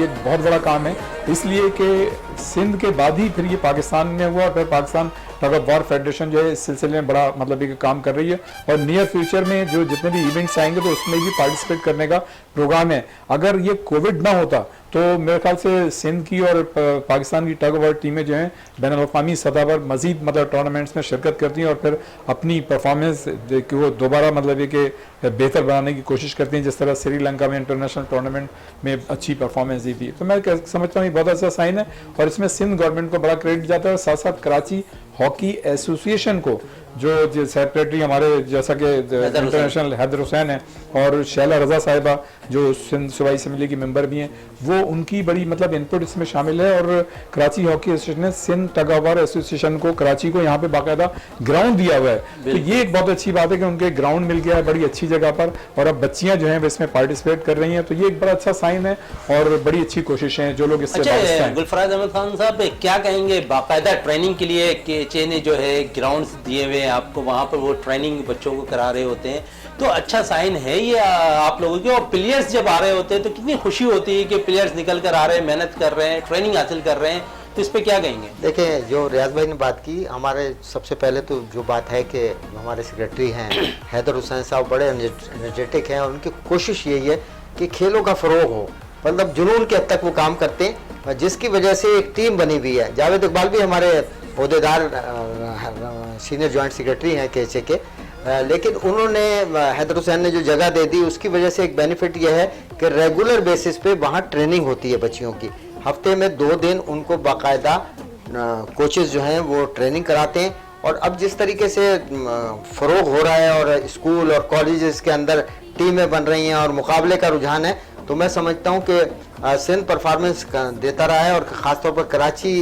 ये बहुत बड़ा काम है, इसलिए कि सिंध के बाद ही फिर ये पाकिस्तान में हुआ और फिर पाकिस्तान टग ऑफ वार फेडरेशन जो है इस सिलसिले में बड़ा मतलब एक काम कर रही है। और नियर फ्यूचर में जो जितने भी इवेंट्स आएंगे तो उसमें भी पार्टिसिपेट करने का प्रोग्राम है। अगर ये कोविड ना होता तो मेरे ख्याल से सिंध की और पाकिस्तान की टग ऑफ वार टीमें जो हैं बैनुल-अक़वामी सतह पर मजीद मतलब टूर्नामेंट्स में शिरकत करती हैं और फिर अपनी परफॉर्मेंस को दोबारा मतलब ये कि बेहतर बनाने की कोशिश करती हैं, जिस तरह श्रीलंका में इंटरनेशनल टूर्नामेंट में अच्छी परफॉर्मेंस दी थी। तो मैं समझता हूँ ये बहुत अच्छा साइन है और इसमें सिंध गवर्नमेंट को बड़ा क्रेडिट जाता है और साथ साथ कराची हॉकी एसोसिएशन को जो सेक्रेटरी हमारे जैसा कि इंटरनेशनल हैदर हुसैन है और शैला रजा साहिबा जो सिंध सूबाई असम्बली की मेंबर भी हैं, वो उनकी बड़ी मतलब इनपुट इसमें शामिल है। और कराची हॉकी एसोसिएशन ने Sindh tug of war association को कराची को यहाँ पे बाकायदा ग्राउंड दिया हुआ है, तो ये एक बहुत अच्छी बात है कि उनके ग्राउंड मिल गया है बड़ी अच्छी जगह पर और अब बच्चियां जो हैं वो इसमें पार्टिसिपेट कर रही हैं, तो ये एक बड़ा अच्छा साइन है और बड़ी अच्छी कोशिशें हैं जो लोग इससे अच्छा, गुलफराज अहमद खान साहब क्या कहेंगे, बाकायदा ट्रेनिंग के लिए केचे ने जो है ग्राउंड्स दिए हुए हैं आपको, वहाँ पर वो ट्रेनिंग बच्चों को करा रहे होते हैं, तो अच्छा साइन है ये आप लोगों की। और प्लेयर्स जब आ रहे होते हैं तो कितनी खुशी होती है कि प्लेयर्स निकल कर आ रहे हैं, मेहनत कर रहे हैं, ट्रेनिंग हासिल कर रहे हैं, तो इस पे क्या कहेंगे? देखिए, जो रियाज भाई ने बात की, हमारे सबसे पहले तो जो बात है कि हमारे सेक्रेटरी हैं हैदर हुसैन साहब बड़े एनर्जेटिक हैं और उनकी कोशिश यही है कि खेलों का फ़रोग हो, मतलब जुनून के हद तक वो काम करते हैं, जिसकी वजह से एक टीम बनी हुई है। जावेद इकबाल भी हमारे ओहदेदार सीनियर जॉइंट सेक्रेटरी हैं केचे के, लेकिन उन्होंने हैदर हुसैन ने जो जगह दे दी उसकी वजह से एक बेनिफिट यह है कि रेगुलर बेसिस पे वहाँ ट्रेनिंग होती है बच्चियों की। हफ्ते में 2 दिन उनको बाकायदा कोचेस जो हैं वो ट्रेनिंग कराते हैं। और अब जिस तरीके से फ़रोग हो रहा है और स्कूल और कॉलेजेस के अंदर टीमें बन रही हैं और मुकाबले का रुझान है, तो मैं समझता हूँ कि सिंध परफॉर्मेंस देता रहा है और ख़ासतौर पर कराची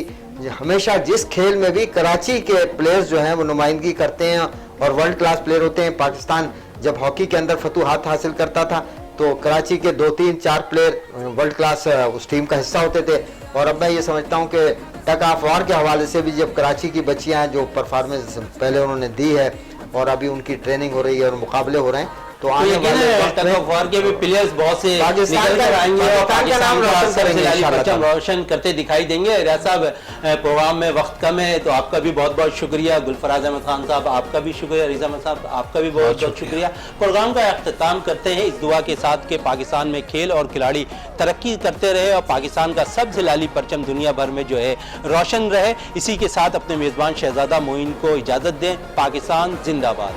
हमेशा जिस खेल में भी कराची के प्लेयर्स जो हैं वो नुमाइंदगी करते हैं और वर्ल्ड क्लास प्लेयर होते हैं। पाकिस्तान जब हॉकी के अंदर फतूहात हासिल करता था तो कराची के 2, 3, 4 प्लेयर वर्ल्ड क्लास उस टीम का हिस्सा होते थे। और अब मैं ये समझता हूँ कि टग ऑफ वार के हवाले से भी जब कराची की बच्चियाँ जो परफॉर्मेंस पहले उन्होंने दी है और अभी उनकी ट्रेनिंग हो रही है और मुकाबले हो रहे हैं। तो तो आने यकीन वाले है वक्त टग में ऑफ वार के भी प्लेयर्स बहुत से पाकिस्तान निकल कर का- आएंगे और पाकिस्तान का नाम पाकिस्तान का रोशन करेंगे सबसे इंशाअल्लाह परचम ताला। रोशन करते दिखाई देंगे। रियाज साहब, प्रोग्राम में वक्त कम है तो आपका भी बहुत बहुत शुक्रिया। गुलफराज अहमद खान साहब आपका भी शुक्रिया। रिजा अहमद साहब आपका भी बहुत बहुत शुक्रिया। प्रोग्राम का अख्ताम करते हैं इस दुआ के साथ कि पाकिस्तान में खेल और खिलाड़ी तरक्की करते रहे और पाकिस्तान का सबसे लाली परचम दुनिया भर में जो है रोशन रहे। इसी के साथ अपने मेज़बान शहजादा मोइन को इजाज़त दें। पाकिस्तान जिंदाबाद।